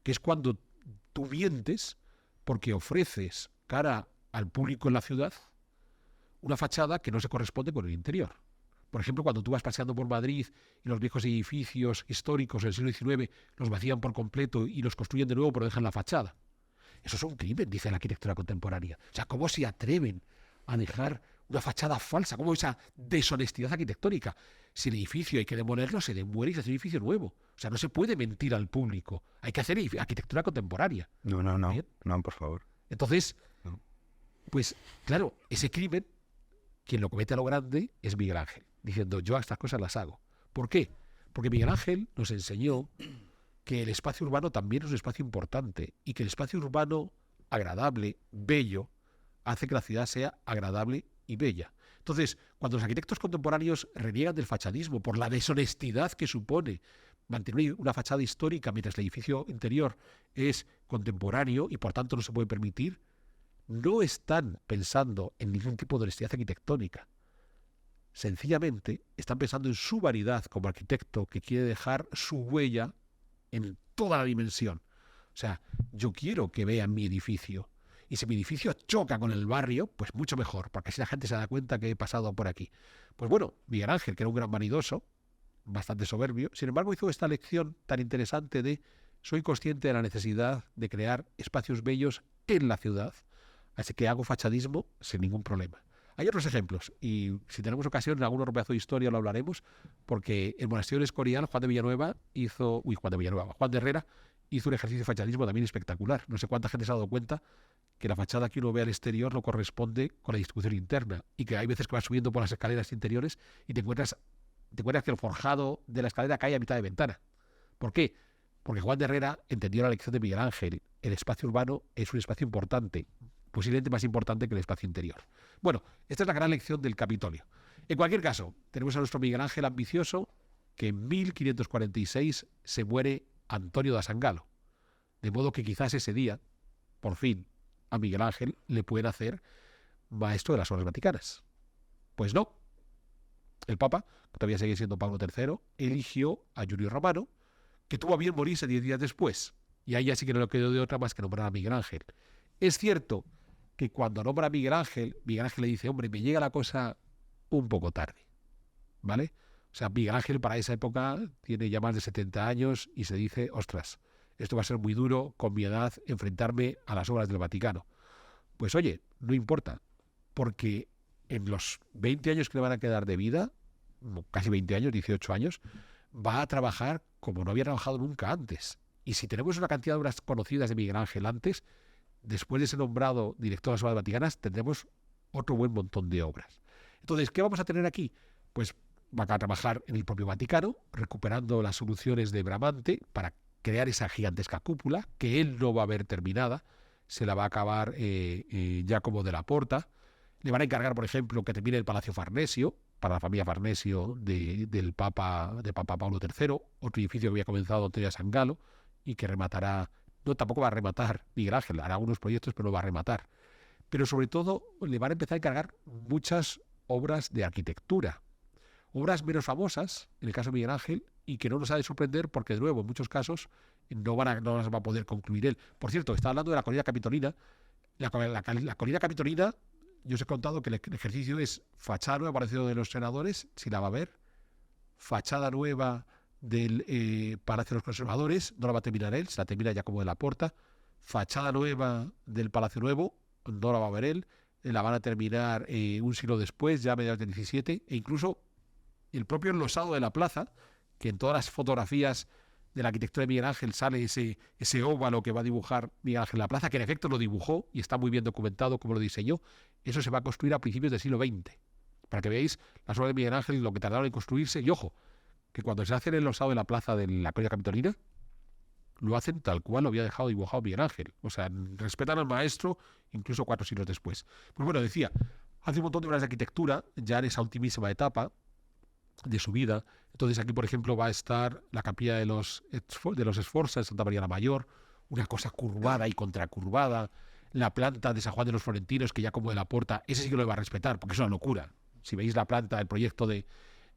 que es cuando tú mientes porque ofreces cara al público en la ciudad una fachada que no se corresponde con el interior. Por ejemplo, cuando tú vas paseando por Madrid y los viejos edificios históricos del siglo XIX los vacían por completo y los construyen de nuevo pero dejan la fachada. Eso es un crimen, dice la arquitectura contemporánea. O sea, ¿cómo se atreven a dejar una fachada falsa? ¿Cómo esa deshonestidad arquitectónica? Si el edificio hay que demolerlo, se demuele y se hace un edificio nuevo. O sea, no se puede mentir al público. Hay que hacer arquitectura contemporánea. No, ¿Bien? no, por favor. Entonces, No. pues claro, ese crimen, quien lo comete a lo grande es Miguel Ángel, diciendo yo estas cosas las hago. ¿Por qué? Porque Miguel Ángel nos enseñó que el espacio urbano también es un espacio importante y que el espacio urbano agradable, bello, hace que la ciudad sea agradable y bella. Entonces, cuando los arquitectos contemporáneos reniegan del fachadismo por la deshonestidad que supone mantener una fachada histórica mientras el edificio interior es contemporáneo y por tanto no se puede permitir, no están pensando en ningún tipo de honestidad arquitectónica. Sencillamente están pensando en su vanidad como arquitecto que quiere dejar su huella en toda la dimensión. O sea, yo quiero que vean mi edificio. Y si mi edificio choca con el barrio, pues mucho mejor, porque así la gente se da cuenta que he pasado por aquí. Pues bueno, Miguel Ángel, que era un gran vanidoso, bastante soberbio, sin embargo hizo esta lección tan interesante de soy consciente de la necesidad de crear espacios bellos en la ciudad, así que hago fachadismo sin ningún problema. Hay otros ejemplos, y si tenemos ocasión en algún otro pedazo de historia lo hablaremos, porque el monasterio del Escorial, Juan de Herrera hizo un ejercicio de fachadismo también espectacular. No sé cuánta gente se ha dado cuenta que la fachada que uno ve al exterior no corresponde con la distribución interna, y que hay veces que vas subiendo por las escaleras interiores y te encuentras que el forjado de la escalera cae a mitad de ventana. ¿Por qué? Porque Juan de Herrera entendió la lección de Miguel Ángel. El espacio urbano es un espacio importante, posiblemente más importante que el espacio interior. Bueno, esta es la gran lección del Capitolio. En cualquier caso, tenemos a nuestro Miguel Ángel ambicioso, que en 1546 se muere Antonio da Sangalo. De modo que quizás ese día, por fin, a Miguel Ángel le pueden hacer maestro de las obras vaticanas. Pues no. El Papa, que todavía sigue siendo Pablo III, eligió a Julio Romano, que tuvo a bien morirse 10 días después. Y ahí ya sí que no le quedó de otra más que nombrar a Miguel Ángel. Es cierto que cuando nombra a Miguel Ángel le dice, hombre, me llega la cosa un poco tarde. ¿Vale? O sea, Miguel Ángel para esa época tiene ya más de 70 años y se dice, ostras, esto va a ser muy duro con mi edad enfrentarme a las obras del Vaticano. Pues oye, no importa, porque en los 20 años que le van a quedar de vida, casi 20 años, 18 años, va a trabajar como no había trabajado nunca antes. Y si tenemos una cantidad de obras conocidas de Miguel Ángel antes, después de ser nombrado director de las obras vaticanas, tendremos otro buen montón de obras. Entonces, ¿qué vamos a tener aquí? Pues va a trabajar en el propio Vaticano, recuperando las soluciones de Bramante para crear esa gigantesca cúpula, que él no va a ver terminada, se la va a acabar Giacomo della Porta. Le van a encargar, por ejemplo, que termine el Palacio Farnesio, para la familia Farnesio del Papa Pablo III, otro edificio que había comenzado Antonio da Sangalo y que rematará, no, tampoco va a rematar Miguel Ángel, hará algunos proyectos, pero no va a rematar. Pero sobre todo le van a empezar a encargar muchas obras de arquitectura, obras menos famosas, en el caso de Miguel Ángel, y que no nos ha de sorprender porque, de nuevo, en muchos casos no las va a poder concluir él. Por cierto, está hablando de la Colina Capitolina. La Colina Capitolina, yo os he contado que el ejercicio es fachada nueva para el Palacio de los Senadores, si la va a ver, fachada nueva del Palacio de los Conservadores, no la va a terminar él, se la termina Giacomo della Porta, fachada nueva del Palacio Nuevo, no la va a ver él, la van a terminar un siglo después, ya a mediados del 17, e incluso el propio enlosado de la plaza, que en todas las fotografías de la arquitectura de Miguel Ángel sale ese óvalo que va a dibujar Miguel Ángel en la plaza, que en efecto lo dibujó y está muy bien documentado cómo lo diseñó. Eso se va a construir a principios del siglo XX. Para que veáis las obras de Miguel Ángel y lo que tardaron en construirse. Y ojo, que cuando se hace el enlosado de la plaza de la Colina Capitolina, lo hacen tal cual lo había dejado dibujado Miguel Ángel. O sea, respetan al maestro incluso 4 siglos después. Pues bueno, decía, hace un montón de obras de arquitectura, ya en esa ultimísima etapa de su vida. Entonces aquí, por ejemplo, va a estar la capilla de los Sforza de Santa María la Mayor, una cosa curvada y contracurvada, la planta de San Juan de los Florentinos, que Giacomo della Porta, ese sí que lo va a respetar, porque es una locura. Si veis la planta, el proyecto de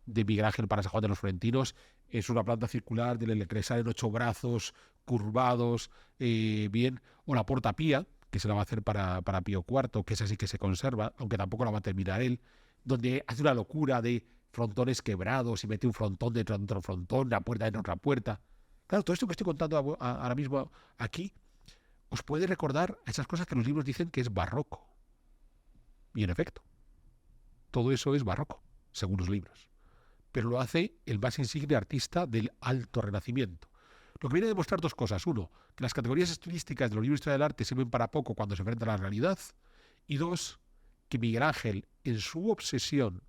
de Miguel Ángel para San Juan de los Florentinos es una planta circular de la que le salen 8 brazos curvados, bien, o la Porta Pía, que se la va a hacer para Pío IV, que es así que se conserva, aunque tampoco la va a terminar él, donde hace una locura de frontones quebrados y mete un frontón dentro de otro frontón, una puerta dentro de otra puerta. Claro, todo esto que estoy contando ahora mismo aquí os puede recordar a esas cosas que los libros dicen que es barroco. Y en efecto, todo eso es barroco, según los libros. Pero lo hace el más insigne artista del Alto Renacimiento. Lo que viene a demostrar dos cosas. Uno, que las categorías estilísticas de los libros de historia del arte sirven para poco cuando se enfrentan a la realidad. Y dos, que Miguel Ángel, en su obsesión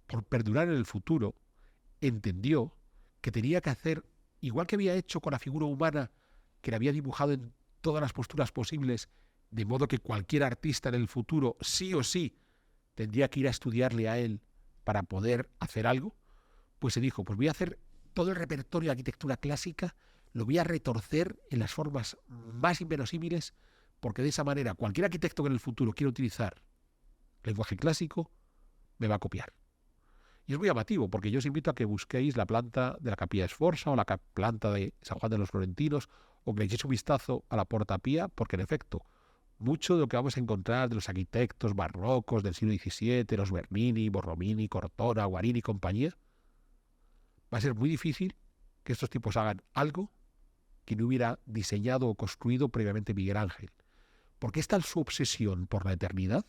por perdurar en el futuro, entendió que tenía que hacer, igual que había hecho con la figura humana, que le había dibujado en todas las posturas posibles, de modo que cualquier artista en el futuro, sí o sí, tendría que ir a estudiarle a él para poder hacer algo, pues se dijo, pues voy a hacer todo el repertorio de arquitectura clásica, lo voy a retorcer en las formas más inverosímiles, porque de esa manera cualquier arquitecto que en el futuro quiera utilizar lenguaje clásico, me va a copiar. Y es muy llamativo, porque yo os invito a que busquéis la planta de la Capilla Sforza o la planta de San Juan de los Florentinos, o que le echéis un vistazo a la Porta Pía, porque en efecto, mucho de lo que vamos a encontrar de los arquitectos barrocos del siglo XVII, los Bernini, Borromini, Cortona, Guarini y compañía, va a ser muy difícil que estos tipos hagan algo que no hubiera diseñado o construido previamente Miguel Ángel. Porque es tal su obsesión por la eternidad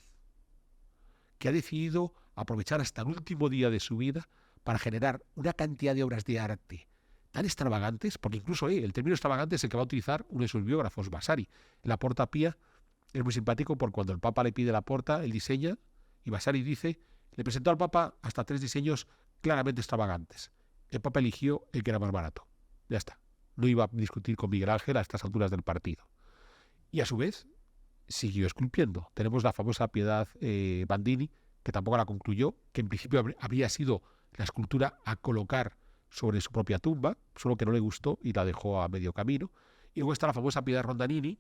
que ha decidido aprovechar hasta el último día de su vida para generar una cantidad de obras de arte tan extravagantes, porque incluso el término extravagante es el que va a utilizar uno de sus biógrafos, Vasari. La Porta Pía es muy simpático porque cuando el Papa le pide la porta, él diseña, y Vasari dice, le presentó al Papa hasta 3 diseños claramente extravagantes. El Papa eligió el que era más barato. Ya está. No iba a discutir con Miguel Ángel a estas alturas del partido. Y a su vez, siguió esculpiendo. Tenemos la famosa Piedad Bandini, que tampoco la concluyó, que en principio habría sido la escultura a colocar sobre su propia tumba, solo que no le gustó y la dejó a medio camino. Y luego está la famosa Piedad Rondanini,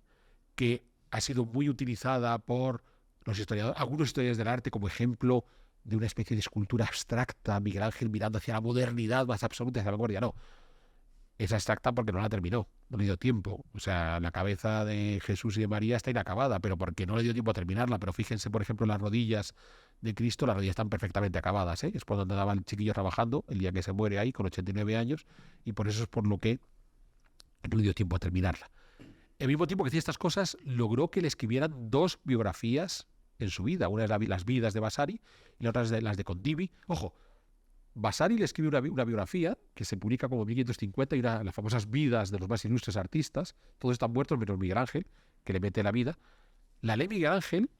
que ha sido muy utilizada por los historiadores, algunos historiadores del arte como ejemplo de una especie de escultura abstracta, Miguel Ángel mirando hacia la modernidad más absoluta, hacia la vanguardia. No, es abstracta porque no la terminó, no le dio tiempo. O sea, la cabeza de Jesús y de María está inacabada, pero porque no le dio tiempo a terminarla. Pero fíjense, por ejemplo, las rodillas de Cristo, las rodillas están perfectamente acabadas, ¿eh? Es por donde andaba el chiquillo trabajando el día que se muere ahí, con 89 años, y por eso es por lo que no le dio tiempo a terminarla. Al mismo tiempo que hacía estas cosas, logró que le escribieran 2 biografías en su vida. Una es las vidas de Vasari y la otra es las de Condivi. Ojo, Vasari le escribe una biografía que se publica como 1550 y las famosas vidas de los más ilustres artistas. Todos están muertos menos Miguel Ángel, que le mete la vida. La lee Miguel Ángel,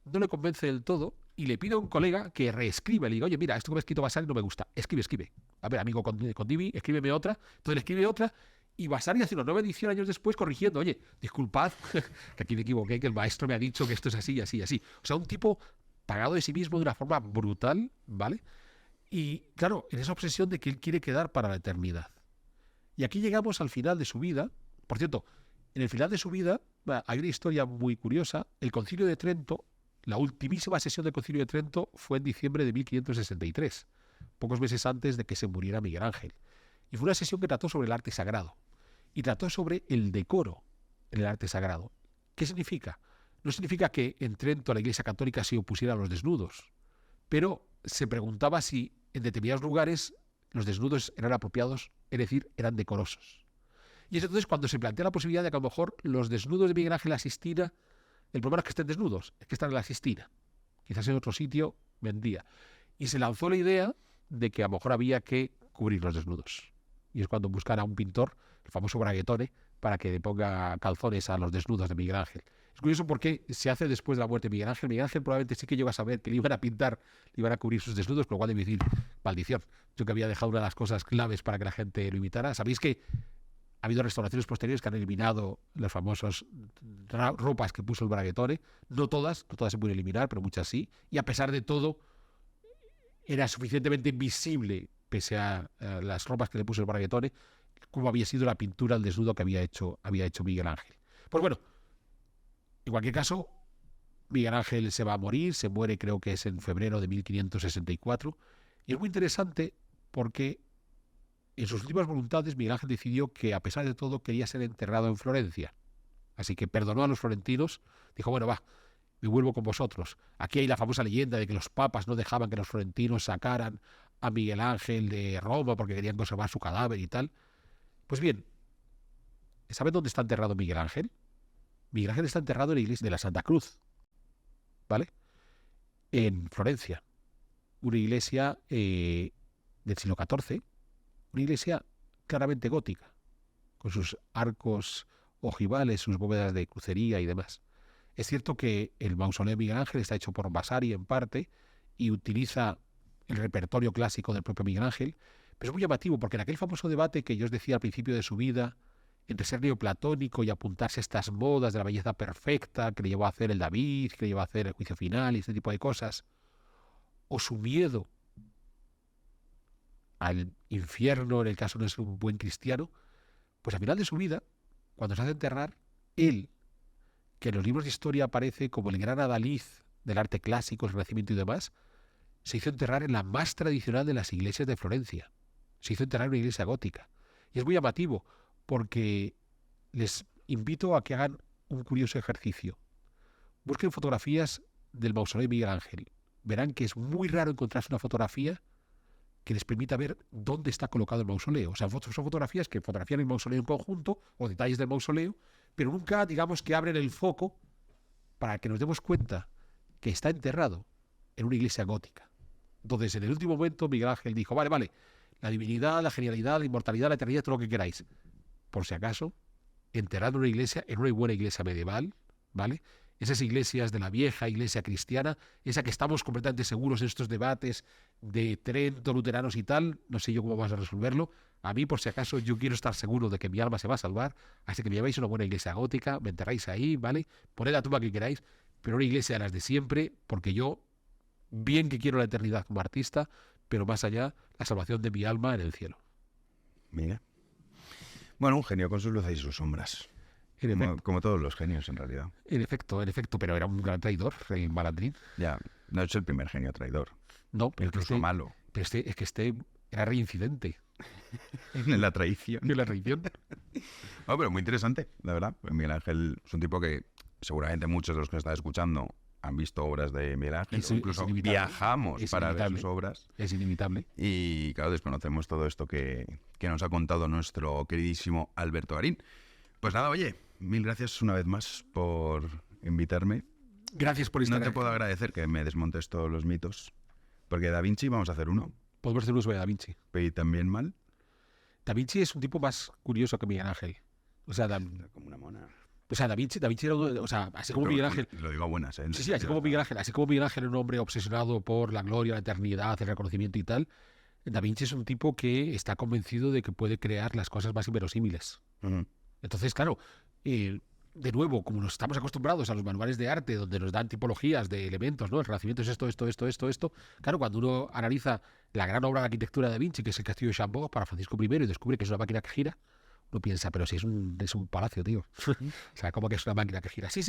no le convence del todo y le pide a un colega que reescriba. Le diga, oye, mira, esto que me ha escrito Vasari no me gusta. Escribe. A ver, amigo Condivi, escríbeme otra. Entonces le escribe otra. Y Vasari hace una nueva edición años después corrigiendo, oye, disculpad, que aquí me equivoqué, que el maestro me ha dicho que esto es así, así, así. O sea, un tipo pagado de sí mismo de una forma brutal, ¿vale? Y claro, en esa obsesión de que él quiere quedar para la eternidad. Y aquí llegamos al final de su vida. Por cierto, en el final de su vida hay una historia muy curiosa. El Concilio de Trento, la ultimísima sesión del Concilio de Trento fue en diciembre de 1563, pocos meses antes de que se muriera Miguel Ángel. Y fue una sesión que trató sobre el arte sagrado. Y trató sobre el decoro en el arte sagrado. ¿Qué significa? No significa que en Trento la Iglesia Católica se opusiera a los desnudos, pero se preguntaba si en determinados lugares los desnudos eran apropiados, es decir, eran decorosos. Y es entonces cuando se plantea la posibilidad de que a lo mejor los desnudos de Miguel Ángel en la Sistina, el problema no es que estén desnudos, es que están en la Sistina. Quizás en otro sitio vendría. Y se lanzó la idea de que a lo mejor había que cubrir los desnudos. Y es cuando buscan a un pintor, el famoso Braguetone, para que le ponga calzones a los desnudos de Miguel Ángel. Es curioso porque se hace después de la muerte de Miguel Ángel. Miguel Ángel probablemente sí que llegó a saber que le iban a pintar, le iban a cubrir sus desnudos, pero igual de decir, maldición. Yo que había dejado una de las cosas claves para que la gente lo imitara. ¿Sabéis que ha habido restauraciones posteriores que han eliminado las famosas ropas que puso el Braguetone? No todas se pueden eliminar, pero muchas sí. Y a pesar de todo, era suficientemente visible, pese a las ropas que le puso el Braguetone, como había sido la pintura al desnudo que había hecho Miguel Ángel. Pues bueno, en cualquier caso, Miguel Ángel se va a morir, se muere creo que es en febrero de 1564, Y es muy interesante porque en sus últimas voluntades Miguel Ángel decidió que, a pesar de todo, quería ser enterrado en Florencia. Así que perdonó a los florentinos, dijo, bueno, va, me vuelvo con vosotros. Aquí hay la famosa leyenda de que los papas no dejaban que los florentinos sacaran a Miguel Ángel de Roma porque querían conservar su cadáver y tal. Pues bien, ¿saben dónde está enterrado Miguel Ángel? Miguel Ángel está enterrado en la iglesia de la Santa Cruz, ¿vale? En Florencia. Una iglesia del siglo XIV, una iglesia claramente gótica, con sus arcos ojivales, sus bóvedas de crucería y demás. Es cierto que el mausoleo de Miguel Ángel está hecho por Vasari en parte y utiliza el repertorio clásico del propio Miguel Ángel, pero es muy llamativo porque en aquel famoso debate que yo os decía al principio de su vida, entre ser neoplatónico y apuntarse a estas modas de la belleza perfecta que le llevó a hacer el David, que le llevó a hacer el Juicio Final y este tipo de cosas, o su miedo al infierno en el caso de no ser un buen cristiano, pues al final de su vida, cuando se hace enterrar, él, que en los libros de historia aparece como el gran adalid del arte clásico, el Renacimiento y demás, se hizo enterrar en la más tradicional de las iglesias de Florencia. Se hizo enterrar en una iglesia gótica. Y es muy llamativo, porque les invito a que hagan un curioso ejercicio. Busquen fotografías del mausoleo de Miguel Ángel. Verán que es muy raro encontrarse una fotografía que les permita ver dónde está colocado el mausoleo. O sea, son fotografías que fotografían el mausoleo en conjunto o detalles del mausoleo, pero nunca, digamos, que abren el foco para que nos demos cuenta que está enterrado en una iglesia gótica. Entonces, en el último momento, Miguel Ángel dijo, vale, la divinidad, la genialidad, la inmortalidad, la eternidad, todo lo que queráis. Por si acaso, enterrado en una iglesia, en una buena iglesia medieval, ¿vale? Esas iglesias de la vieja iglesia cristiana, esa que estamos completamente seguros en estos debates de Trento, luteranos y tal, no sé yo cómo vas a resolverlo. A mí, por si acaso, yo quiero estar seguro de que mi alma se va a salvar, así que me lleváis a una buena iglesia gótica, me enterráis ahí, ¿vale? Poned la tumba que queráis, pero una iglesia de las de siempre, porque yo, bien que quiero la eternidad como artista, pero más allá, la salvación de mi alma en el cielo. Mira. Bueno, un genio con sus luces y sus sombras. Como todos los genios, en realidad. En efecto, pero era un gran traidor, el malandrín. Ya, no es el primer genio traidor. No, pero incluso malo. Pero es que era reincidente. En la traición. En la traición. No, pero muy interesante, la verdad. Miguel Ángel es un tipo que seguramente muchos de los que nos están escuchando han visto obras de Miguel Ángel. Incluso viajamos para ver sus obras. Es inimitable. Y claro, desconocemos todo esto que nos ha contado nuestro queridísimo Alberto Garín. Pues nada, oye, mil gracias una vez más por invitarme. Gracias por estar aquí. No te puedo agradecer que me desmontes todos los mitos, porque Da Vinci vamos a hacer uno. Podemos hacer uno sobre Da Vinci. ¿Y también mal? Da Vinci es un tipo más curioso que Miguel Ángel. O sea, como una mona. O sea, Da Vinci era o sea, así como Miguel Ángel. Lo digo a buenas, ¿eh? Sí, así como Miguel Ángel era un hombre obsesionado por la gloria, la eternidad, el reconocimiento y tal. Da Vinci es un tipo que está convencido de que puede crear las cosas más inverosímiles. Entonces, claro, de nuevo, como nos estamos acostumbrados a los manuales de arte donde nos dan tipologías de elementos, ¿no? El Renacimiento es esto. Claro, cuando uno analiza la gran obra de arquitectura de Da Vinci, que es el Castillo de Chambord para Francisco I, y descubre que es una máquina que gira, uno piensa, pero si es un palacio, tío. O sea, ¿cómo que es una máquina que gira? Sí.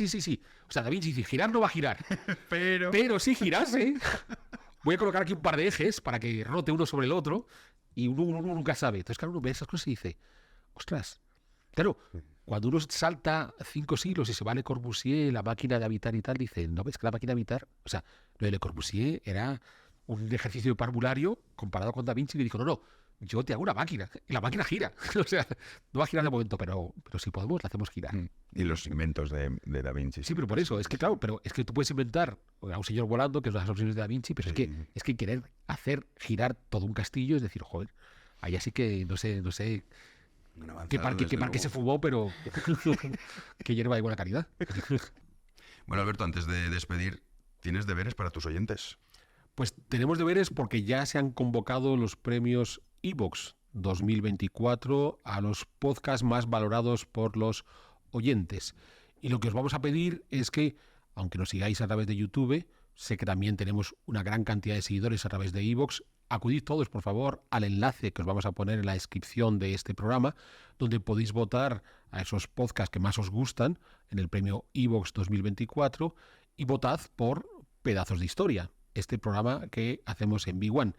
O sea, Da Vinci dice, girar no va a girar. Pero si girase, voy a colocar aquí un par de ejes para que rote uno sobre el otro y uno nunca sabe. Entonces, claro, uno ve esas cosas y dice, ostras, claro, cuando uno salta 5 siglos y se va a Le Corbusier, la máquina de habitar y tal, dice, ¿no ves que la máquina de habitar? O sea, lo de Le Corbusier era un ejercicio parvulario comparado con Da Vinci, que dijo, no, yo te hago una máquina, y la máquina gira. O sea, no va a girar de momento, pero si podemos, la hacemos girar. Y los inventos de Da Vinci. Sí, pero por eso, es que claro, pero es que tú puedes inventar a un señor volando, que es una de las opciones de Da Vinci, pero es que querer hacer girar todo un castillo, es decir, joder, allá sí que no sé qué parque se fumó, pero que hierba de buena calidad. Bueno, Alberto, antes de despedir, ¿tienes deberes para tus oyentes? Pues tenemos deberes porque ya se han convocado los premios iVoox 2024 a los podcasts más valorados por los oyentes. Y lo que os vamos a pedir es que, aunque nos sigáis a través de YouTube, sé que también tenemos una gran cantidad de seguidores a través de iVoox, acudid todos, por favor, al enlace que os vamos a poner en la descripción de este programa, donde podéis votar a esos podcasts que más os gustan en el premio iVoox 2024 y votad por Pedazos de Historia, este programa que hacemos en Big One.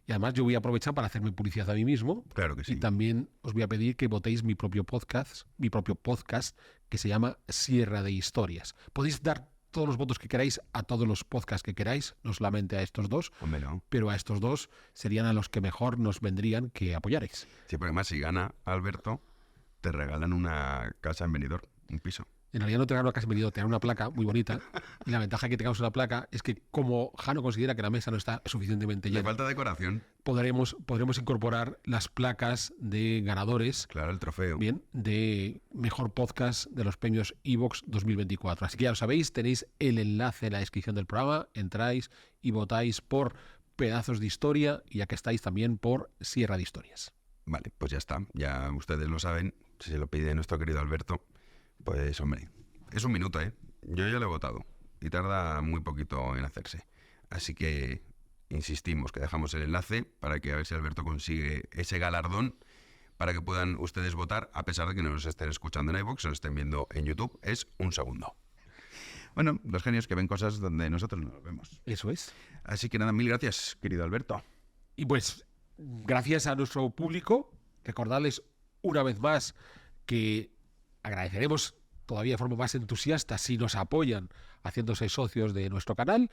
Y además yo voy a aprovechar para hacerme publicidad a mí mismo. Claro que sí. Y también os voy a pedir que votéis mi propio podcast que se llama Sierra de Historias. Podéis dar todos los votos que queráis a todos los podcasts que queráis, no solamente a estos dos, Hombre, no. pero a estos dos serían a los que mejor nos vendrían que apoyarais. Sí, porque además si gana Alberto, te regalan una casa en Benidorm, un piso. En realidad no te dan una casa en Benidorm, te dan una placa muy bonita. Y la ventaja que tengamos una placa es que como Jano considera que la mesa no está suficientemente Le llena, falta decoración. podremos incorporar las placas de ganadores, Claro, el trofeo. bien, de mejor podcast de los premios iVoox 2024. Así que ya lo sabéis, tenéis el enlace en la descripción del programa, entráis y votáis por Pedazos de Historia y ya que estáis también por Sierra de Historias. Vale, pues ya está. Ya ustedes lo saben. Si se lo pide nuestro querido Alberto, pues hombre, es un minuto, ¿eh? Yo ya lo he votado y tarda muy poquito en hacerse. Así que insistimos que dejamos el enlace para que a ver si Alberto consigue ese galardón para que puedan ustedes votar, a pesar de que no nos estén escuchando en iVoox, o nos estén viendo en YouTube. Es un segundo. Bueno, los genios que ven cosas donde nosotros no los vemos. Eso es. Así que nada, mil gracias, querido Alberto. Y pues, gracias a nuestro público, recordarles una vez más que agradeceremos todavía de forma más entusiasta si nos apoyan haciéndose socios de nuestro canal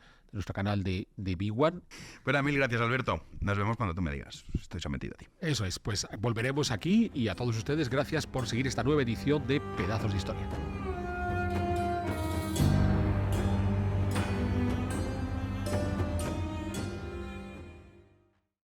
de Big One. Bueno, mil gracias, Alberto. Nos vemos cuando tú me digas. Estoy sometido a ti. Eso es, pues volveremos aquí y a todos ustedes gracias por seguir esta nueva edición de Pedazos de Historia.